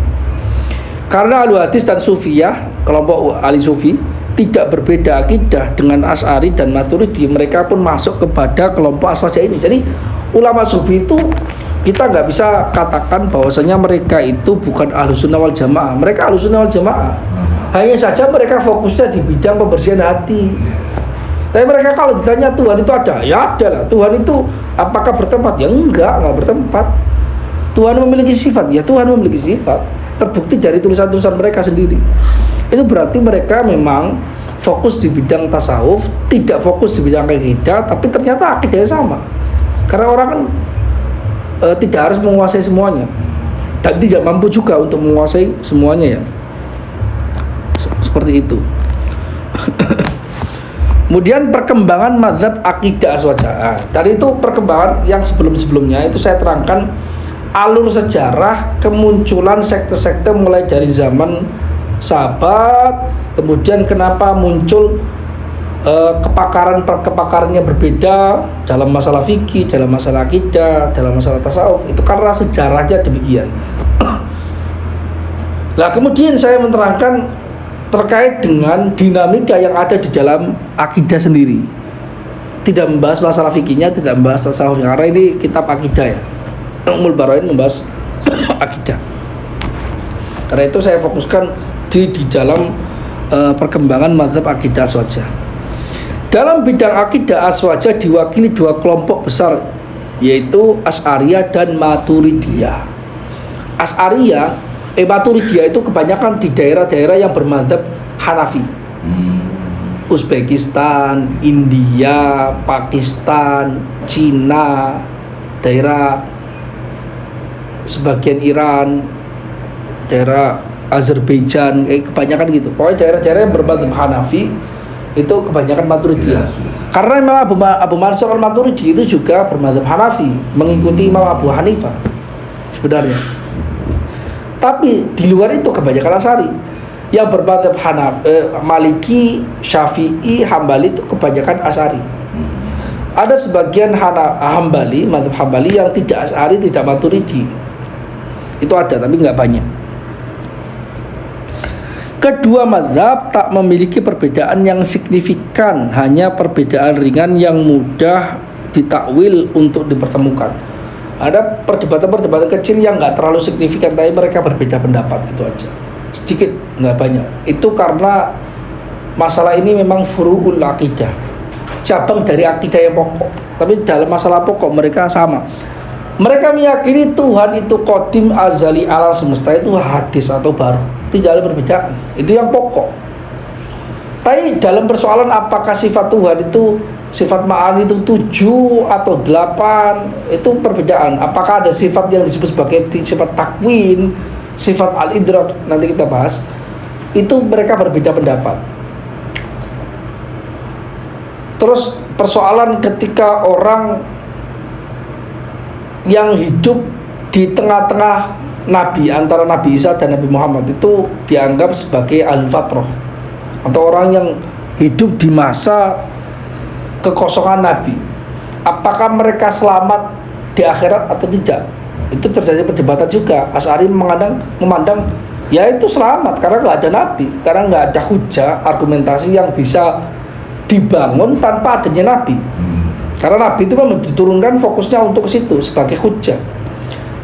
S1: Karena Ahlu Hadis dan Sufiyah, kelompok ahli Sufi, tidak berbeda akidah dengan Asy'ari dan Maturidi, mereka pun masuk kepada kelompok aswaja ini. Jadi ulama Sufi itu kita nggak bisa katakan bahwasanya mereka itu bukan Ahlussunnah wal Jamaah. Mereka Ahlussunnah wal Jamaah. Hanya saja mereka fokusnya di bidang pembersihan hati. Tapi mereka kalau ditanya Tuhan itu ada, ya ada lah. Tuhan itu apakah bertempat? Ya enggak bertempat. Tuhan memiliki sifat, ya Tuhan memiliki sifat. Terbukti dari tulisan-tulisan mereka sendiri. Itu berarti mereka memang fokus di bidang tasawuf, tidak fokus di bidang akidah, tapi ternyata akidahnya sama. Karena orang kan tidak harus menguasai semuanya, dan tidak mampu juga untuk menguasai semuanya, ya. Seperti itu. Kemudian perkembangan mazhab akidah aswaja. Tadi itu perkembangan yang sebelum-sebelumnya itu saya terangkan alur sejarah kemunculan sekte-sekte mulai dari zaman sahabat, kemudian kenapa muncul kepakarannya berbeda dalam masalah fikih, dalam masalah akidah, dalam masalah tasawuf. Itu karena sejarahnya demikian. Nah, kemudian saya menerangkan terkait dengan dinamika yang ada di dalam akidah sendiri. Tidak membahas masalah fikihnya, tidak membahas tasawufnya, karena ini kitab akidah, ya. Ummul Barain membahas akidah. Karena itu saya fokuskan di dalam perkembangan mazhab akidah aswaja. Dalam bidang akidah aswaja diwakili 2 kelompok besar, yaitu Asy'ariyah dan Maturidiyah. Maturidiyah itu kebanyakan di daerah-daerah yang bermadzhab Hanafi. Uzbekistan, India, Pakistan, Cina, daerah sebagian Iran, daerah Azerbaijan, kebanyakan gitu. Pokoknya daerah-daerah yang bermadzhab Hanafi itu kebanyakan Maturidiyah. Karena memang Abu Mansur Al-Maturidi itu juga bermadzhab Hanafi, mengikuti Imam Abu Hanifah sebenarnya. Tapi di luar itu kebanyakan Asy'ari. Yang bermadzhab Maliki, Syafi'i, Hambali itu kebanyakan Asy'ari. Ada sebagian Hambali, mazhab Hambali yang tidak Asy'ari, tidak Maturidi. Itu ada, tapi nggak banyak. Kedua mazhab tak memiliki perbedaan yang signifikan, hanya perbedaan ringan yang mudah ditakwil untuk dipertemukan. Ada perdebatan-perdebatan kecil yang nggak terlalu signifikan, tapi mereka berbeda pendapat, itu aja. Sedikit, nggak banyak. Itu karena masalah ini memang furu'ul aqidah, cabang dari akidah yang pokok. Tapi dalam masalah pokok mereka sama. Mereka meyakini Tuhan itu qadim azali alam semesta, itu hadis atau baru, tidak ada perbedaan. Itu yang pokok. Tapi dalam persoalan apakah sifat Tuhan itu sifat ma'ani itu 7 atau 8, itu perbedaan. Apakah ada sifat yang disebut sebagai sifat takwin, sifat al-idrak, nanti kita bahas. Itu mereka berbeda pendapat. Terus persoalan ketika orang yang hidup di tengah-tengah Nabi, antara Nabi Isa dan Nabi Muhammad, itu dianggap sebagai al-fatrah, atau orang yang hidup di masa kekosongan Nabi. Apakah mereka selamat di akhirat atau tidak? Itu terjadi perdebatan juga. Asy'ari memandang ya itu selamat karena nggak ada Nabi, karena nggak ada hujah argumentasi yang bisa dibangun tanpa adanya Nabi. Karena Nabi itu kan diturunkan fokusnya untuk ke situ sebagai hujjah.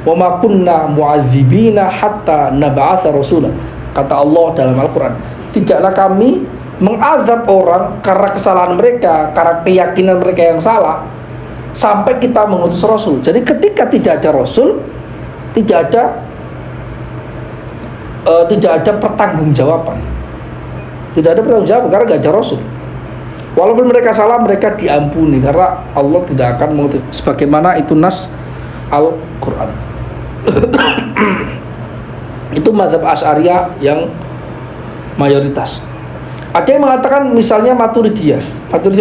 S1: Wa ma kunna mu'adzibina hatta nab'atsa rasula. Kata Allah dalam Al-Qur'an, tidaklah kami mengazab orang karena kesalahan mereka, karena keyakinan mereka yang salah, sampai kita mengutus rasul. Jadi ketika tidak ada rasul, tidak ada pertanggungjawaban. Tidak ada pertanggungjawaban karena nggak ada rasul. Walaupun mereka salah, mereka diampuni karena Allah tidak akan mengutus. Sebagaimana itu nas Al-Quran. Itu mazhab Asy'ariyah yang mayoritas. Ada yang mengatakan misalnya Maturidiyah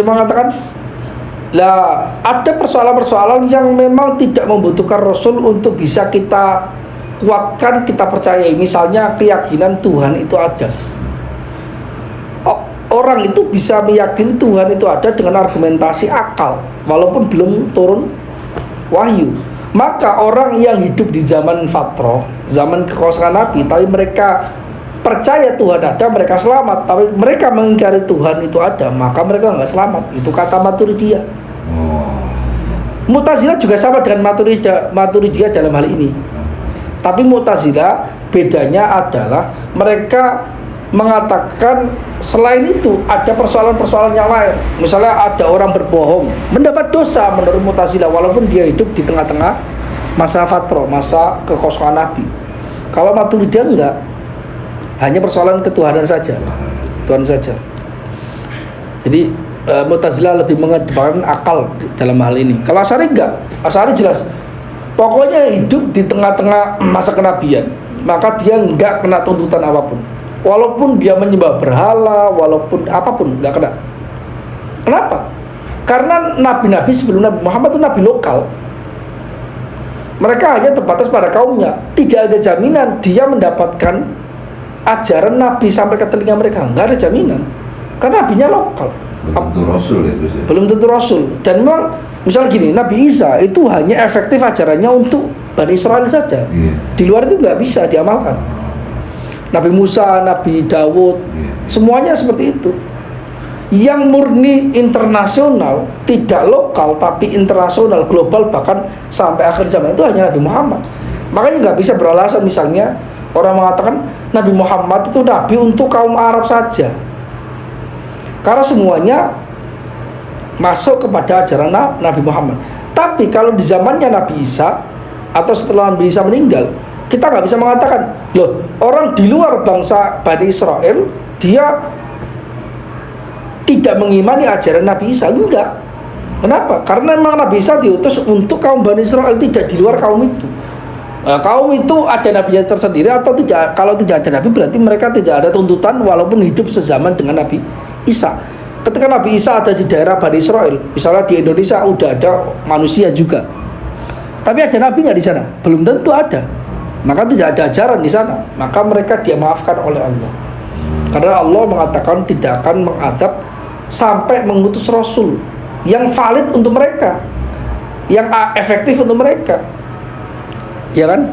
S1: mengatakan lah ada persoalan-persoalan yang memang tidak membutuhkan Rasul untuk bisa kita kuatkan, kita percayai. Misalnya keyakinan Tuhan itu ada. Orang itu bisa meyakini Tuhan itu ada dengan argumentasi akal walaupun belum turun wahyu. Maka orang yang hidup di zaman fatrah, zaman kekosongan Nabi, tapi mereka percaya Tuhan ada, mereka selamat. Tapi mereka mengingkari Tuhan itu ada, maka mereka nggak selamat. Itu kata Maturidiyah. Mu'tazilah juga sama dengan Maturidiyah dalam hal ini. Tapi Mu'tazilah bedanya adalah mereka mengatakan selain itu ada persoalan-persoalan yang lain. Misalnya ada orang berbohong, mendapat dosa menurut Mu'tazilah walaupun dia hidup di tengah-tengah masa fatrah, masa kekosongan Nabi. Kalau Maturidiyah enggak, hanya persoalan ketuhanan saja, Tuhan saja. Jadi Mu'tazilah lebih mengedepankan akal dalam hal ini. Kalau Asy'ari enggak, Asy'ari jelas pokoknya hidup di tengah-tengah masa kenabian, maka dia enggak kena tuntutan apapun. Walaupun dia menyembah berhala, walaupun apapun, nggak kena. Kenapa? Karena nabi-nabi sebelum Nabi Muhammad itu nabi lokal. Mereka hanya terbatas pada kaumnya. Tidak ada jaminan dia mendapatkan ajaran nabi sampai ke telinga mereka. Nggak ada jaminan. Karena nabinya lokal.
S2: Belum tentu rasul ya, Gus, ya?
S1: Belum tentu rasul. Dan memang misalnya gini, Nabi Isa itu hanya efektif ajarannya untuk Bani Israel saja. Di luar itu nggak bisa diamalkan. Nabi Musa, Nabi Dawud, semuanya seperti itu. Yang murni internasional, tidak lokal tapi internasional, global, bahkan sampai akhir zaman itu hanya Nabi Muhammad. Makanya nggak bisa beralasan misalnya orang mengatakan Nabi Muhammad itu nabi untuk kaum Arab saja, karena semuanya masuk kepada ajaran Nabi Muhammad. Tapi kalau di zamannya Nabi Isa atau setelah Nabi Isa meninggal, kita nggak bisa mengatakan, loh, orang di luar bangsa Bani Israel dia tidak mengimani ajaran Nabi Isa. Enggak. Kenapa? Karena memang Nabi Isa diutus untuk kaum Bani Israel, tidak di luar kaum itu. Nah, kaum itu ada nabinya tersendiri atau tidak. Kalau tidak ada nabi, berarti mereka tidak ada tuntutan walaupun hidup sezaman dengan Nabi Isa. Ketika Nabi Isa ada di daerah Bani Israel, misalnya di Indonesia udah ada manusia juga, tapi ada nabi nggak di sana? Belum tentu ada. Maka tidak ada ajaran di sana, maka mereka dia maafkan oleh Allah. Karena Allah mengatakan tidak akan mengadab sampai mengutus Rasul yang valid untuk mereka, yang efektif untuk mereka, ya kan?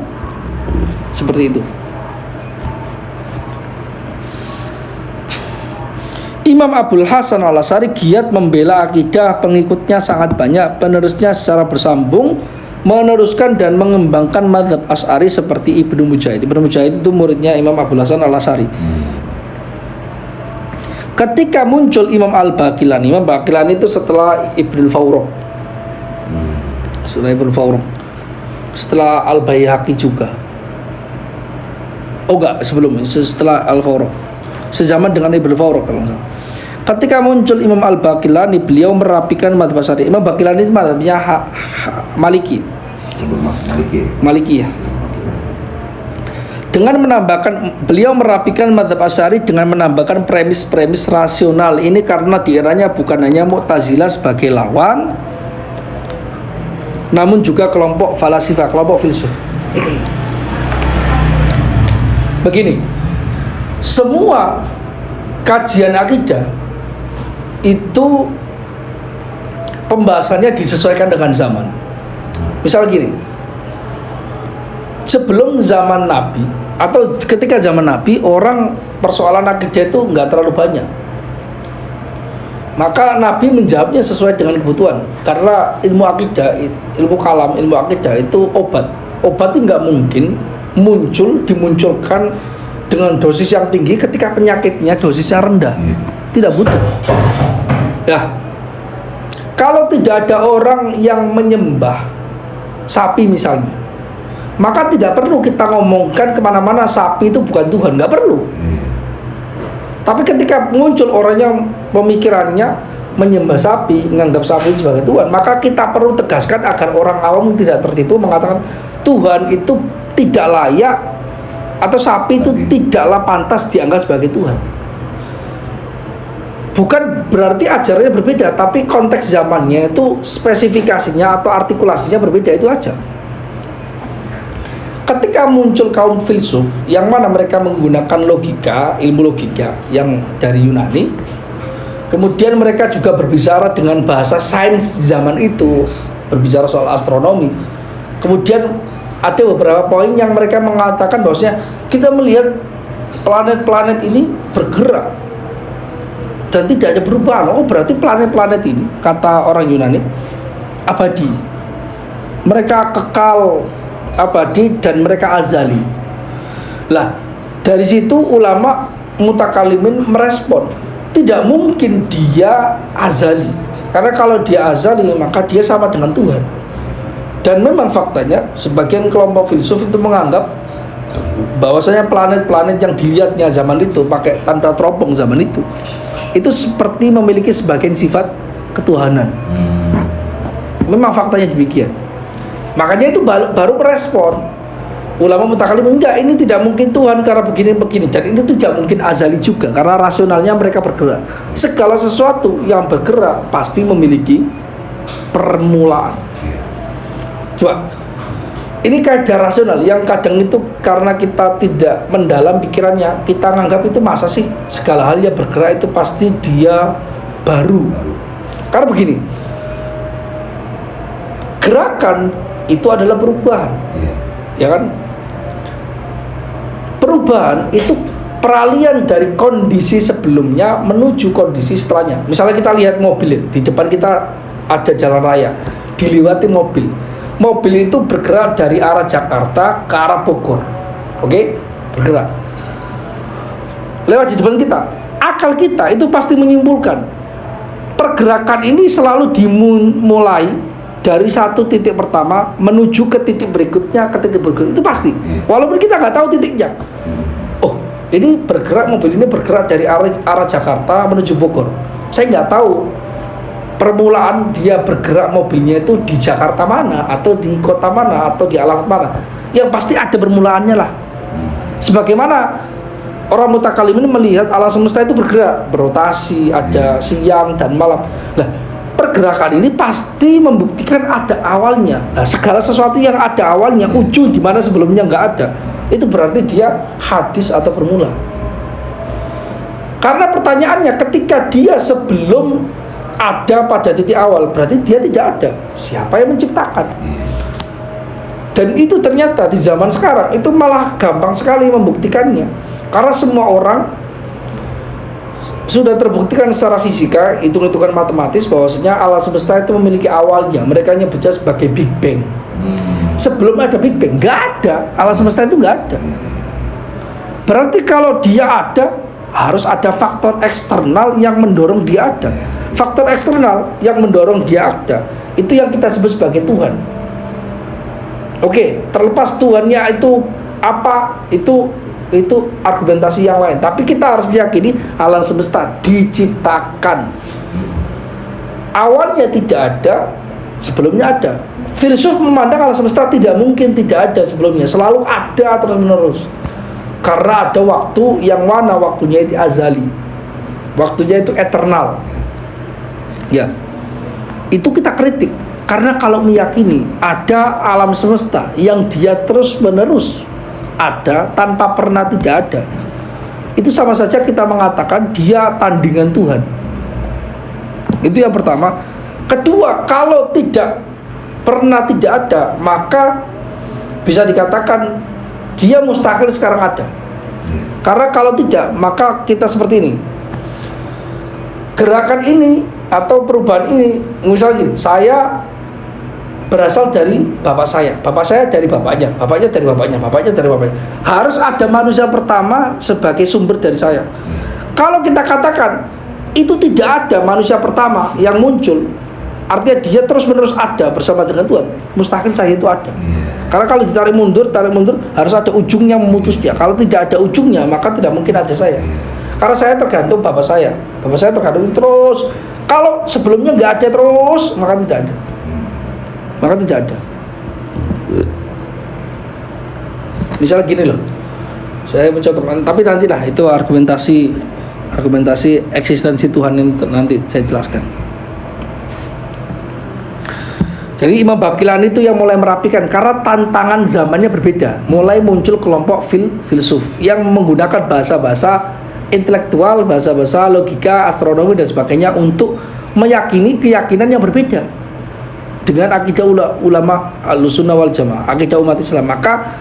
S1: Seperti itu. Imam Abul Hasan Al-Asy'ari giat membela akidah, pengikutnya sangat banyak, penerusnya secara bersambung meneruskan dan mengembangkan mazhab Asy'ari seperti Ibnu Mujahid. Ibnu Mujahid itu muridnya Imam Abul Hasan Al-Asy'ari. Ketika muncul Imam Al-Baqillani, Imam Baqillani itu setelah Ibnu Fawraq. Setelah Ibnu Fawraq. Setelah Al-Baihaqi juga. Oh enggak, setelah Al-Fawraq. Sezaman dengan Ibnu Fawraq kalau enggak salah. Ketika muncul Imam Al-Baqillani, beliau merapikan mazhab Asy'ari. Imam Baqillani itu mazhabnya Maliki. Maliki ya. Beliau merapikan mazhab Asy'ari dengan menambahkan premis-premis rasional. Ini karena di eranya bukan hanya Mu'tazilah sebagai lawan, namun juga kelompok falasifah, kelompok filsuf. Begini, semua kajian akidah itu pembahasannya disesuaikan dengan zaman. Misal gini, sebelum zaman Nabi atau ketika zaman Nabi, orang persoalan akidah itu nggak terlalu banyak. Maka Nabi menjawabnya sesuai dengan kebutuhan. Karena ilmu akidah, ilmu kalam, ilmu akidah itu obat. Obat itu nggak mungkin dimunculkan dengan dosis yang tinggi ketika penyakitnya dosisnya rendah. Tidak butuh. Ya, kalau tidak ada orang yang menyembah sapi misalnya, maka tidak perlu kita ngomongkan kemana-mana sapi itu bukan Tuhan, nggak perlu. Tapi ketika muncul orang yang pemikirannya menyembah sapi, menganggap sapi sebagai Tuhan, maka kita perlu tegaskan agar orang awam tidak tertipu mengatakan Tuhan itu tidak layak atau sapi itu tidaklah pantas dianggap sebagai Tuhan. Bukan berarti ajarannya berbeda, tapi konteks zamannya itu spesifikasinya atau artikulasinya berbeda, itu aja. Ketika muncul kaum filsuf yang mana mereka menggunakan logika, ilmu logika yang dari Yunani, kemudian mereka juga berbicara dengan bahasa sains di zaman itu, berbicara soal astronomi. Kemudian ada beberapa poin yang mereka mengatakan bahwasanya kita melihat planet-planet ini bergerak dan tidak ada perubahan. Oh, berarti planet-planet ini, kata orang Yunani, abadi. Mereka kekal abadi dan mereka azali. Lah, dari situ ulama mutakalimin merespon, tidak mungkin dia azali. Karena kalau dia azali, maka dia sama dengan Tuhan. Dan memang faktanya sebagian kelompok filsuf itu menganggap bahwasanya planet-planet yang dilihatnya zaman itu pakai tanda teropong zaman itu seperti memiliki sebagian sifat ketuhanan. Memang faktanya demikian. Makanya itu baru merespon ulama mutakallim, enggak, ini tidak mungkin Tuhan karena begini-begini, dan ini tidak mungkin azali juga karena rasionalnya mereka bergerak. Segala sesuatu yang bergerak pasti memiliki permulaan. Coba, ini kaidah rasional yang kadang itu karena kita tidak mendalam pikirannya, kita nganggap itu masa sih segala hal yang bergerak itu pasti dia baru. Karena begini, gerakan itu adalah perubahan, ya kan? Perubahan itu peralihan dari kondisi sebelumnya menuju kondisi setelahnya. Misalnya kita lihat mobil, di depan kita ada jalan raya, dilewati mobil. Mobil itu bergerak dari arah Jakarta ke arah Bogor, oke? Bergerak lewat di depan kita. Akal kita itu pasti menyimpulkan pergerakan ini selalu dimulai dari satu titik pertama menuju ke titik berikutnya, itu pasti, walaupun kita nggak tahu titiknya. Oh, ini bergerak, mobil ini bergerak dari arah Jakarta menuju Bogor. Saya nggak tahu permulaan dia bergerak mobilnya itu di Jakarta mana, atau di kota mana, atau di alamat mana. Yang pasti ada permulaannya lah. Sebagaimana orang mutakalimin melihat alam semesta itu bergerak, berotasi, ada siang dan malam. Nah, pergerakan ini pasti membuktikan ada awalnya. Nah, segala sesuatu yang ada awalnya, ujung di mana sebelumnya nggak ada, itu berarti dia hadis atau bermula. Karena pertanyaannya, ketika dia sebelum ada pada titik awal, berarti dia tidak ada. Siapa yang menciptakan? Dan itu ternyata di zaman sekarang itu malah gampang sekali membuktikannya. Karena semua orang sudah terbuktikan secara fisika, hitung-hitungan matematis bahwasanya alam semesta itu memiliki awalnya. Mereka nyebutnya sebagai Big Bang. Sebelum ada Big Bang, nggak ada. Alam semesta itu nggak ada. Berarti kalau dia ada, harus ada faktor eksternal yang mendorong dia ada. Faktor eksternal yang mendorong dia ada, itu yang kita sebut sebagai Tuhan. Oke, terlepas Tuhannya itu apa, itu argumentasi yang lain. Tapi kita harus meyakini alam semesta diciptakan. Awalnya tidak ada, sebelumnya ada. Filsuf memandang alam semesta tidak mungkin tidak ada sebelumnya, selalu ada terus menerus. Karena ada waktu yang mana waktunya itu azali, waktunya itu eternal. Ya, itu kita kritik. Karena kalau meyakini ada alam semesta yang dia terus menerus ada tanpa pernah tidak ada, itu sama saja kita mengatakan dia tandingan Tuhan. Itu yang pertama. Kedua, kalau tidak pernah tidak ada, maka bisa dikatakan dia mustahil sekarang ada. Karena kalau tidak, maka kita seperti ini. Gerakan ini atau perubahan ini, misalnya saya berasal dari bapak saya dari bapaknya, bapaknya dari bapaknya, bapaknya dari bapaknya. Harus ada manusia pertama sebagai sumber dari saya. Kalau kita katakan itu tidak ada manusia pertama yang muncul, artinya dia terus menerus ada bersama dengan Tuhan, mustahil saya itu ada. Karena kalau ditarik mundur harus ada ujungnya memutus dia. Kalau tidak ada ujungnya, maka tidak mungkin ada saya. Karena saya tergantung bapak saya tergantung terus. Kalau sebelumnya nggak ada terus, maka tidak ada. Misalnya gini loh, saya mencontohkan, tapi nantilah itu argumentasi eksistensi Tuhan ini nanti saya jelaskan. Jadi Imam Baqillani itu yang mulai merapikan karena tantangan zamannya berbeda. Mulai muncul kelompok filsuf yang menggunakan bahasa-bahasa intelektual, bahasa-bahasa logika, astronomi dan sebagainya untuk meyakini keyakinan yang berbeda dengan akidah ulama Ahlussunnah wal Jamaah, akidah umat Islam. Maka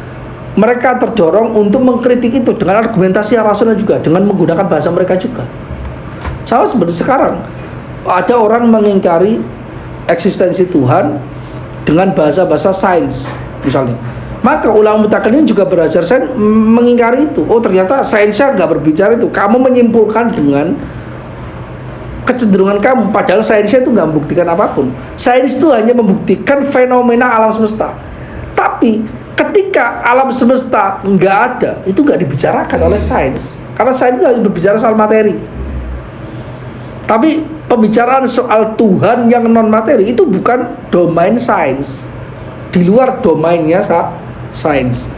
S1: mereka terdorong untuk mengkritik itu dengan argumentasi yang rasional juga, dengan menggunakan bahasa mereka juga. Sama seperti sekarang ada orang mengingkari eksistensi Tuhan dengan bahasa-bahasa sains misalnya. Maka ulama mutakallimin juga belajar sains mengingkari itu. Oh, ternyata sainsnya nggak berbicara itu. Kamu menyimpulkan dengan kecenderungan kamu, padahal sainsnya itu nggak membuktikan apapun. Sains itu hanya membuktikan fenomena alam semesta. Tapi ketika alam semesta nggak ada, itu nggak dibicarakan oleh sains, karena sains itu hanya berbicara soal materi. Tapi pembicaraan soal Tuhan yang non materi itu bukan domain sains, di luar domainnya sains.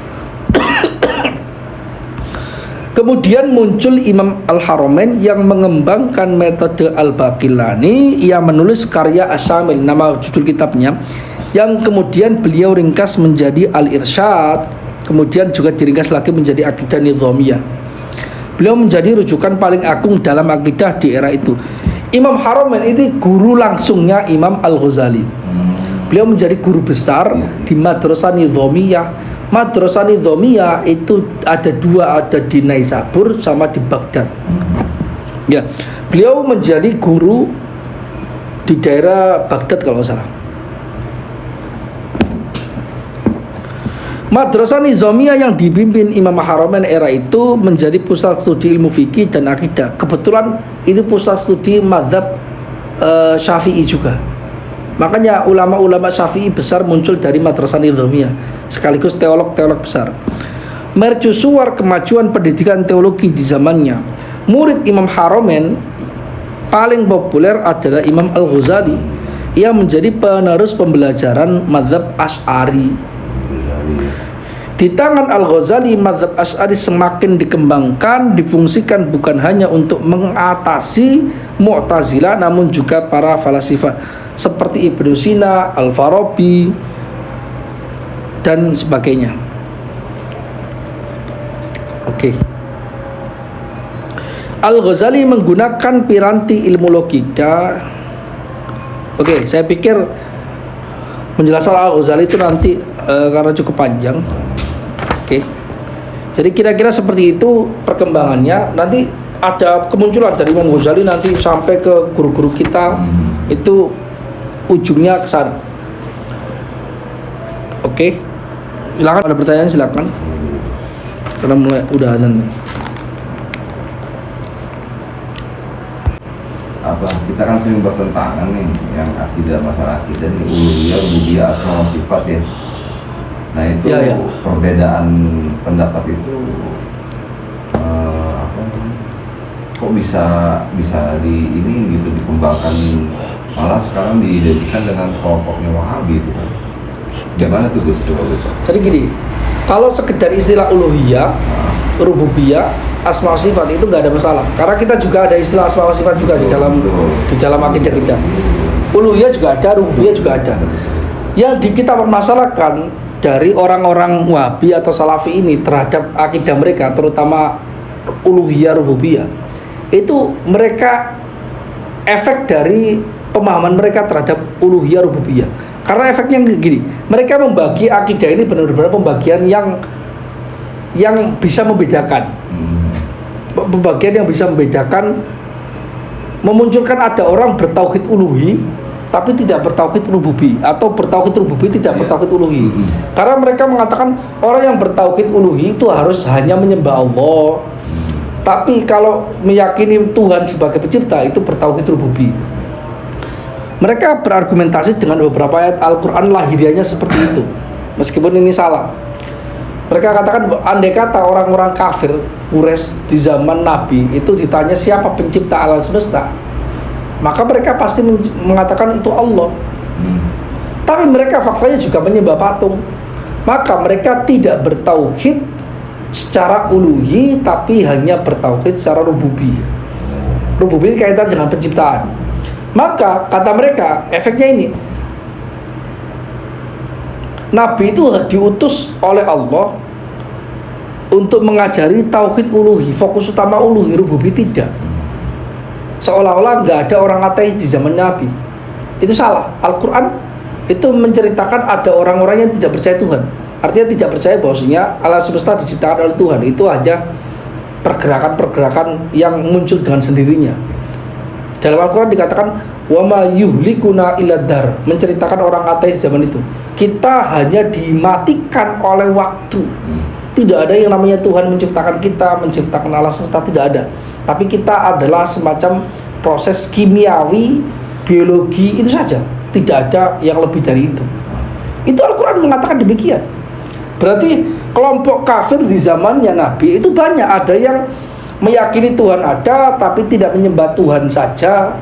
S1: Kemudian muncul Imam Al-Haramain yang mengembangkan metode Al-Baqillani. Ia menulis karya Asy-Syamil, nama judul kitabnya, yang kemudian beliau ringkas menjadi Al-Irsyad, kemudian juga diringkas lagi menjadi Aqidah Nizamiyah. Beliau menjadi rujukan paling agung dalam akidah di era itu. Imam Haramain itu guru langsungnya Imam Al-Ghazali. Beliau menjadi guru besar di Madrasah Nizamiyah. Madrasah Nizamiyah itu ada dua, ada di Naisabur sama di Baghdad. Ya, beliau menjadi guru di daerah Baghdad kalau nggak salah. Madrasah Nizamiyah yang dipimpin Imam Haramain era itu menjadi pusat studi ilmu fikih dan akidah. Kebetulan itu pusat studi mazhab Syafi'i juga. Makanya ulama-ulama Syafi'i besar muncul dari Madrasah Nizamiyah, sekaligus teolog-teolog besar. Mercusuar kemajuan pendidikan teologi di zamannya. Murid Imam Haramain paling populer adalah Imam Al-Ghazali. Ia menjadi penerus pembelajaran mazhab Asy'ari. Di tangan Al-Ghazali, mazhab Asy'ari semakin dikembangkan, difungsikan bukan hanya untuk mengatasi Mu'tazilah, namun juga para falasifah seperti Ibnu Sina, Al-Farabi dan sebagainya. Oke. Al-Ghazali menggunakan piranti ilmu logika. Oke, saya pikir menjelaskan Al-Ghazali itu nanti karena cukup panjang. Oke. Jadi kira-kira seperti itu perkembangannya. Nanti ada kemunculan dari Imam Ghazali nanti sampai ke guru-guru kita, itu ujungnya ke sana. Oke. Silakan, ada pertanyaan silakan. Karena mulai udah adzan.
S2: Apa kita kan sering bertentangan nih yang akidah, masalah akidah nih, uluhiyah, rububiyah, asma wa sifat ya. Nah itu
S1: Ya.
S2: perbedaan pendapat itu apa, kok bisa di ini gitu dikembangkan, malah sekarang diidentikan dengan kelompoknya Wahabi itu kan. Gimana tuh Gus? Coba Gus.
S1: Jadi gini, kalau sekedar istilah uluhiyah, rububiyah, asma wa sifat itu nggak ada masalah. Karena kita juga ada istilah asma wa sifat juga di dalam akidah kita. Uluhiyah juga ada, rububiyah juga ada. Yang kita permasalahkan dari orang-orang Wahabi atau Salafi ini terhadap akidah mereka, terutama uluhiyah, rububiyah, itu mereka efek dari pemahaman mereka terhadap uluhiyah, rububiyah. Karena efeknya gini, mereka membagi akidah ini benar-benar pembagian yang bisa membedakan. Pembagian yang bisa membedakan, memunculkan ada orang bertauhid uluhi tapi tidak bertauhid rububi, atau bertauhid rububi tidak bertauhid uluhi. Karena mereka mengatakan orang yang bertauhid uluhi itu harus hanya menyembah Allah. Tapi kalau meyakini Tuhan sebagai pencipta itu bertauhid rububi. Mereka berargumentasi dengan beberapa ayat Al-Quran lahirianya seperti itu, meskipun ini salah. Mereka katakan, andai kata orang-orang kafir Quraisy di zaman Nabi itu ditanya siapa pencipta alam semesta, maka mereka pasti mengatakan itu Allah. Tapi mereka faktanya juga menyembah patung. Maka mereka tidak bertauhid secara uluhi, tapi hanya bertauhid secara rububi. Rububi kaitan dengan penciptaan. Maka kata mereka, efeknya ini, Nabi itu diutus oleh Allah untuk mengajari tauhid uluhi, fokus utama uluhi, rububi tidak. Seolah-olah nggak ada orang ateis di zaman Nabi. Itu salah. Al-Quran itu menceritakan ada orang-orang yang tidak percaya Tuhan. Artinya tidak percaya bahwasanya alam semesta diciptakan oleh Tuhan. Itu hanya pergerakan-pergerakan yang muncul dengan sendirinya. Dalam Al-Quran dikatakan wa ma yuhlikuna illa dar, menceritakan orang ateis zaman itu. Kita hanya dimatikan oleh waktu. Tidak ada yang namanya Tuhan menciptakan kita, menciptakan alam semesta, tidak ada. Tapi kita adalah semacam proses kimiawi, biologi, itu saja. Tidak ada yang lebih dari itu. Itu Al-Quran mengatakan demikian. Berarti kelompok kafir di zamannya Nabi itu banyak. Ada yang meyakini Tuhan ada tapi tidak menyembah Tuhan saja.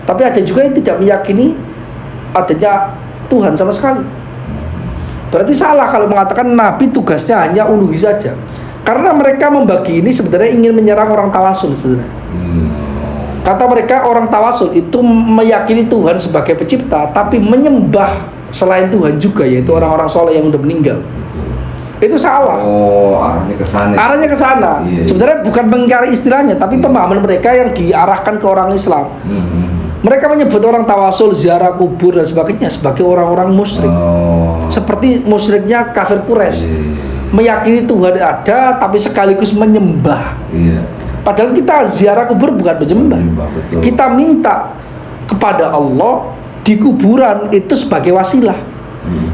S1: Tapi ada juga yang tidak meyakini adanya Tuhan sama sekali. Berarti salah kalau mengatakan Nabi tugasnya hanya uluhi saja. Karena mereka membagi ini sebenarnya ingin menyerang orang tawasul sebenarnya. Kata mereka orang tawasul itu meyakini Tuhan sebagai pencipta tapi menyembah selain Tuhan juga, yaitu orang-orang soleh yang udah meninggal. Itu salah.
S2: Oh, arahnya ke sana.
S1: Arahnya ke sana.
S2: Iya.
S1: Sebenarnya bukan mengingkari istilahnya, tapi pemahaman mereka yang diarahkan ke orang Islam. Mereka menyebut orang tawasul, ziarah kubur dan sebagainya sebagai orang-orang musyrik. Seperti musyriknya kafir Quraisy. Meyakini Tuhan ada tapi sekaligus menyembah. Padahal kita ziarah kubur bukan menyembah. Kita minta kepada Allah di kuburan itu sebagai wasilah.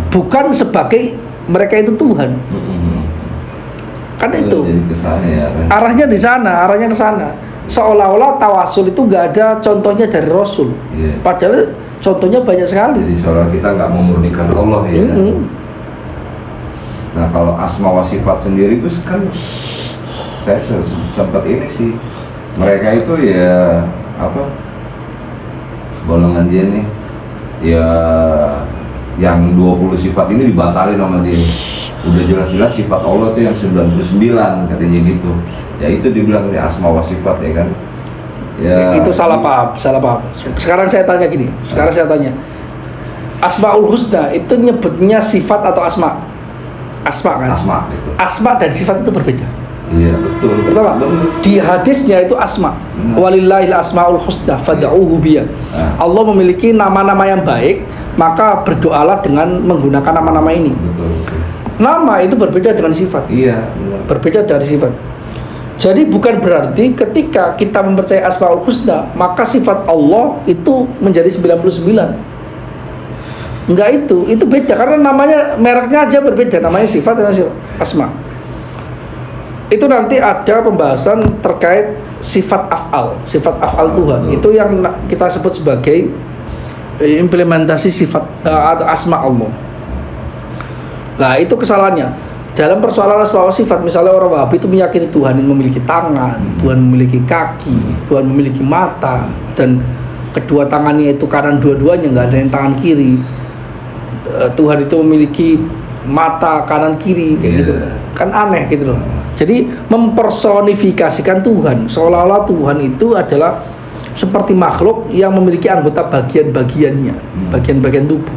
S1: Bukan sebagai mereka itu Tuhan. Kan itu. Arahnya di sana, arahnya ke sana. Seolah-olah tawasul itu nggak ada contohnya dari Rasul. Padahal contohnya banyak sekali.
S2: Jadi seolah kita nggak memurnikan Allah ya. Nah kalau asma wa sifat sendiri itu kan saya sempat ini sih, mereka itu ya apa, golongan dia nih ya, yang 20 sifat ini dibatalin sama dia. Udah jelas-jelas sifat Allah tuh yang 99 katanya gitu. Ya itu dibilang asma wa sifat ya kan. Ya,
S1: itu salah paham, salah paham. Sekarang saya tanya gini, Asmaul Husna itu nyebutnya sifat atau asma? Asma kan?
S2: Asma gitu.
S1: Asma dan sifat itu berbeda.
S2: Iya betul.
S1: Pertama, di hadisnya itu asma. Walillahil asmaul husna fad'uhu biya. Allah memiliki nama-nama yang baik, maka berdoalah dengan menggunakan nama-nama ini.
S2: Betul.
S1: Nama itu berbeda dengan sifat.
S2: Iya.
S1: Berbeda dari sifat. Jadi bukan berarti ketika kita mempercayai Asmaul Husna maka sifat Allah itu menjadi 99. Enggak, itu beda karena namanya, mereknya aja berbeda, namanya sifat dan asma. Itu nanti ada pembahasan terkait sifat af'al Tuhan. Itu yang kita sebut sebagai implementasi sifat asma Allah. Nah, itu kesalahannya. Dalam persoalan asma wa sifat, misalnya orang Wahabi itu meyakini Tuhan itu memiliki tangan, Tuhan memiliki kaki, Tuhan memiliki mata, dan kedua tangannya itu kanan dua-duanya, nggak ada yang tangan kiri. Tuhan itu memiliki mata kanan kiri, kayak gitu. Kan aneh gitu loh. Jadi mempersonifikasikan Tuhan, seolah-olah Tuhan itu adalah seperti makhluk yang memiliki anggota bagian-bagiannya, bagian-bagian tubuh.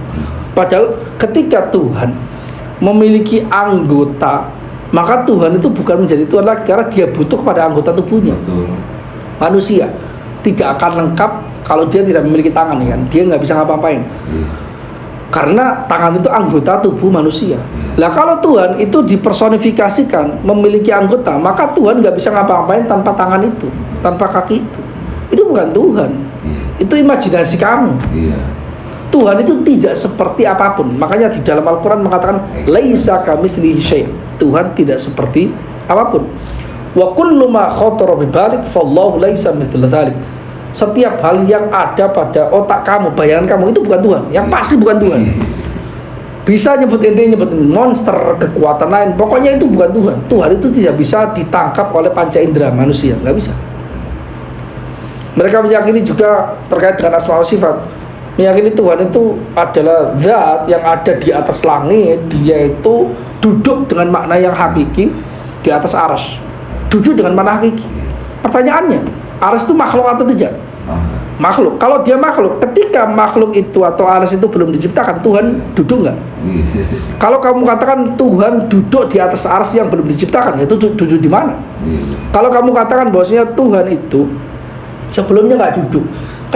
S1: Padahal ketika Tuhan memiliki anggota, maka Tuhan itu bukan menjadi Tuhan lagi karena dia butuh kepada anggota tubuhnya. Manusia tidak akan lengkap kalau dia tidak memiliki tangan, kan? Dia nggak bisa ngapa-ngapain. Karena tangan itu anggota tubuh manusia. Lah kalau Tuhan itu dipersonifikasikan memiliki anggota, maka Tuhan nggak bisa ngapa-ngapain tanpa tangan itu, tanpa kaki itu. Itu bukan Tuhan. Itu imajinasi kamu. Tuhan itu tidak seperti apapun. Makanya di dalam Al-Quran mengatakan laisa kamitslihi syai'. Tuhan tidak seperti apapun. Wa kullu ma khatara bi balik fallahu laisa mithla dzalik. Setiap hal yang ada pada otak kamu, bayangan kamu, itu bukan Tuhan. Yang pasti bukan Tuhan. Bisa nyebut monster, kekuatan lain, pokoknya itu bukan Tuhan. Tuhan itu tidak bisa ditangkap oleh panca indera manusia, nggak bisa. Mereka meyakini juga terkait dengan asma wa sifat, meyakini Tuhan itu adalah zat yang ada di atas langit. Dia itu duduk dengan makna yang hakiki di atas arsy. Duduk dengan makna hakiki. Pertanyaannya, arsy itu makhluk atau tidak? Makhluk. Kalau dia makhluk, ketika makhluk itu atau arsy itu belum diciptakan, Tuhan duduk nggak? Kalau kamu katakan Tuhan duduk di atas arsy yang belum diciptakan, itu duduk di mana? Kalau kamu katakan bahwasanya Tuhan itu sebelumnya nggak duduk,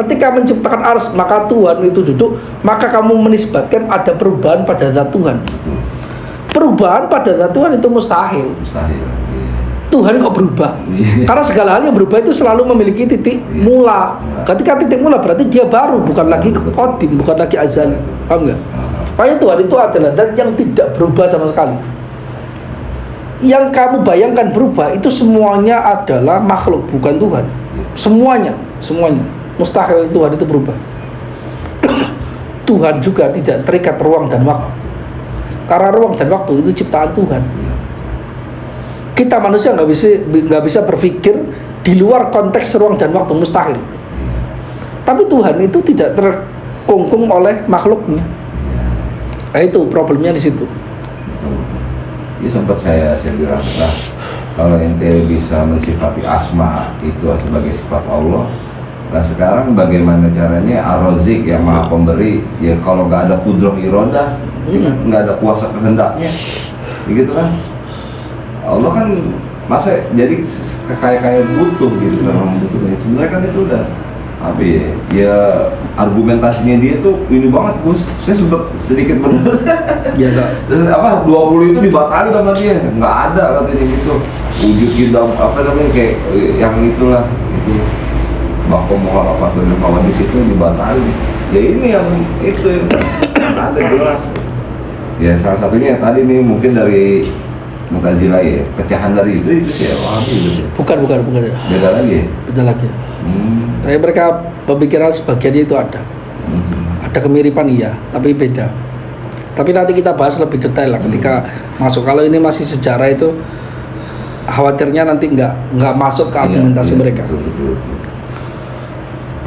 S1: ketika menciptakan arsy maka Tuhan itu duduk, maka kamu menisbatkan ada perubahan pada zat Tuhan. Perubahan pada zat Tuhan itu mustahil. Tuhan kok berubah? Karena segala hal yang berubah itu selalu memiliki titik mula. Ketika titik mula berarti dia baru, bukan lagi qadim, bukan lagi azali. Paham nggak? Makanya Tuhan itu adalah zat yang tidak berubah sama sekali. Yang kamu bayangkan berubah itu semuanya adalah makhluk, bukan Tuhan. Semuanya. Mustahil Tuhan itu berubah. Tuhan juga tidak terikat ruang dan waktu. Karena ruang dan waktu itu ciptaan Tuhan. Kita manusia nggak bisa berpikir di luar konteks ruang dan waktu, mustahil. Tapi Tuhan itu tidak terkungkung oleh makhluknya. Nah, itu problemnya di situ.
S2: Ini sempat saya bilang, nah, kalau ente bisa mensifati asma itu sebagai sifat Allah, nah sekarang bagaimana caranya Ar-Razik yang maha pemberi, ya kalau nggak ada qudrah irodah, nggak ada kuasa kehendaknya, begitu kan? Allah kan masa jadi kayak butuh gitu kan, orang butuh. Sebenarnya kan itu udah ya argumentasinya dia tuh ini banget, Gus. Saya sempat sedikit benar.
S1: Ya,
S2: terus 20 itu dibatalin sama dia, nggak ada katanya gitu. Wujud kita kayak yang itulah itu bahwa muhalafatul hawadits itu dibatalin. Ya ini yang itu ada jelas. Ya salah satunya tadi nih mungkin dari Mu'tazilah ya, pecahan dari itu ya Wahabi itu. Bukan. Beda lagi.
S1: Tapi mereka pemikiran sebagiannya itu ada. Ada kemiripan iya, tapi beda. Tapi nanti kita bahas lebih detail lah ketika masuk. Kalau ini masih sejarah itu khawatirnya nanti nggak masuk ke argumentasi mereka.
S2: Betul.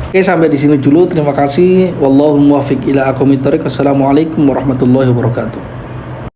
S1: Oke, sampai di sini dulu. Terima kasih. Wallahu muwaffiq ila aqwamit thoriq. Wassalamualaikum warahmatullahi wabarakatuh.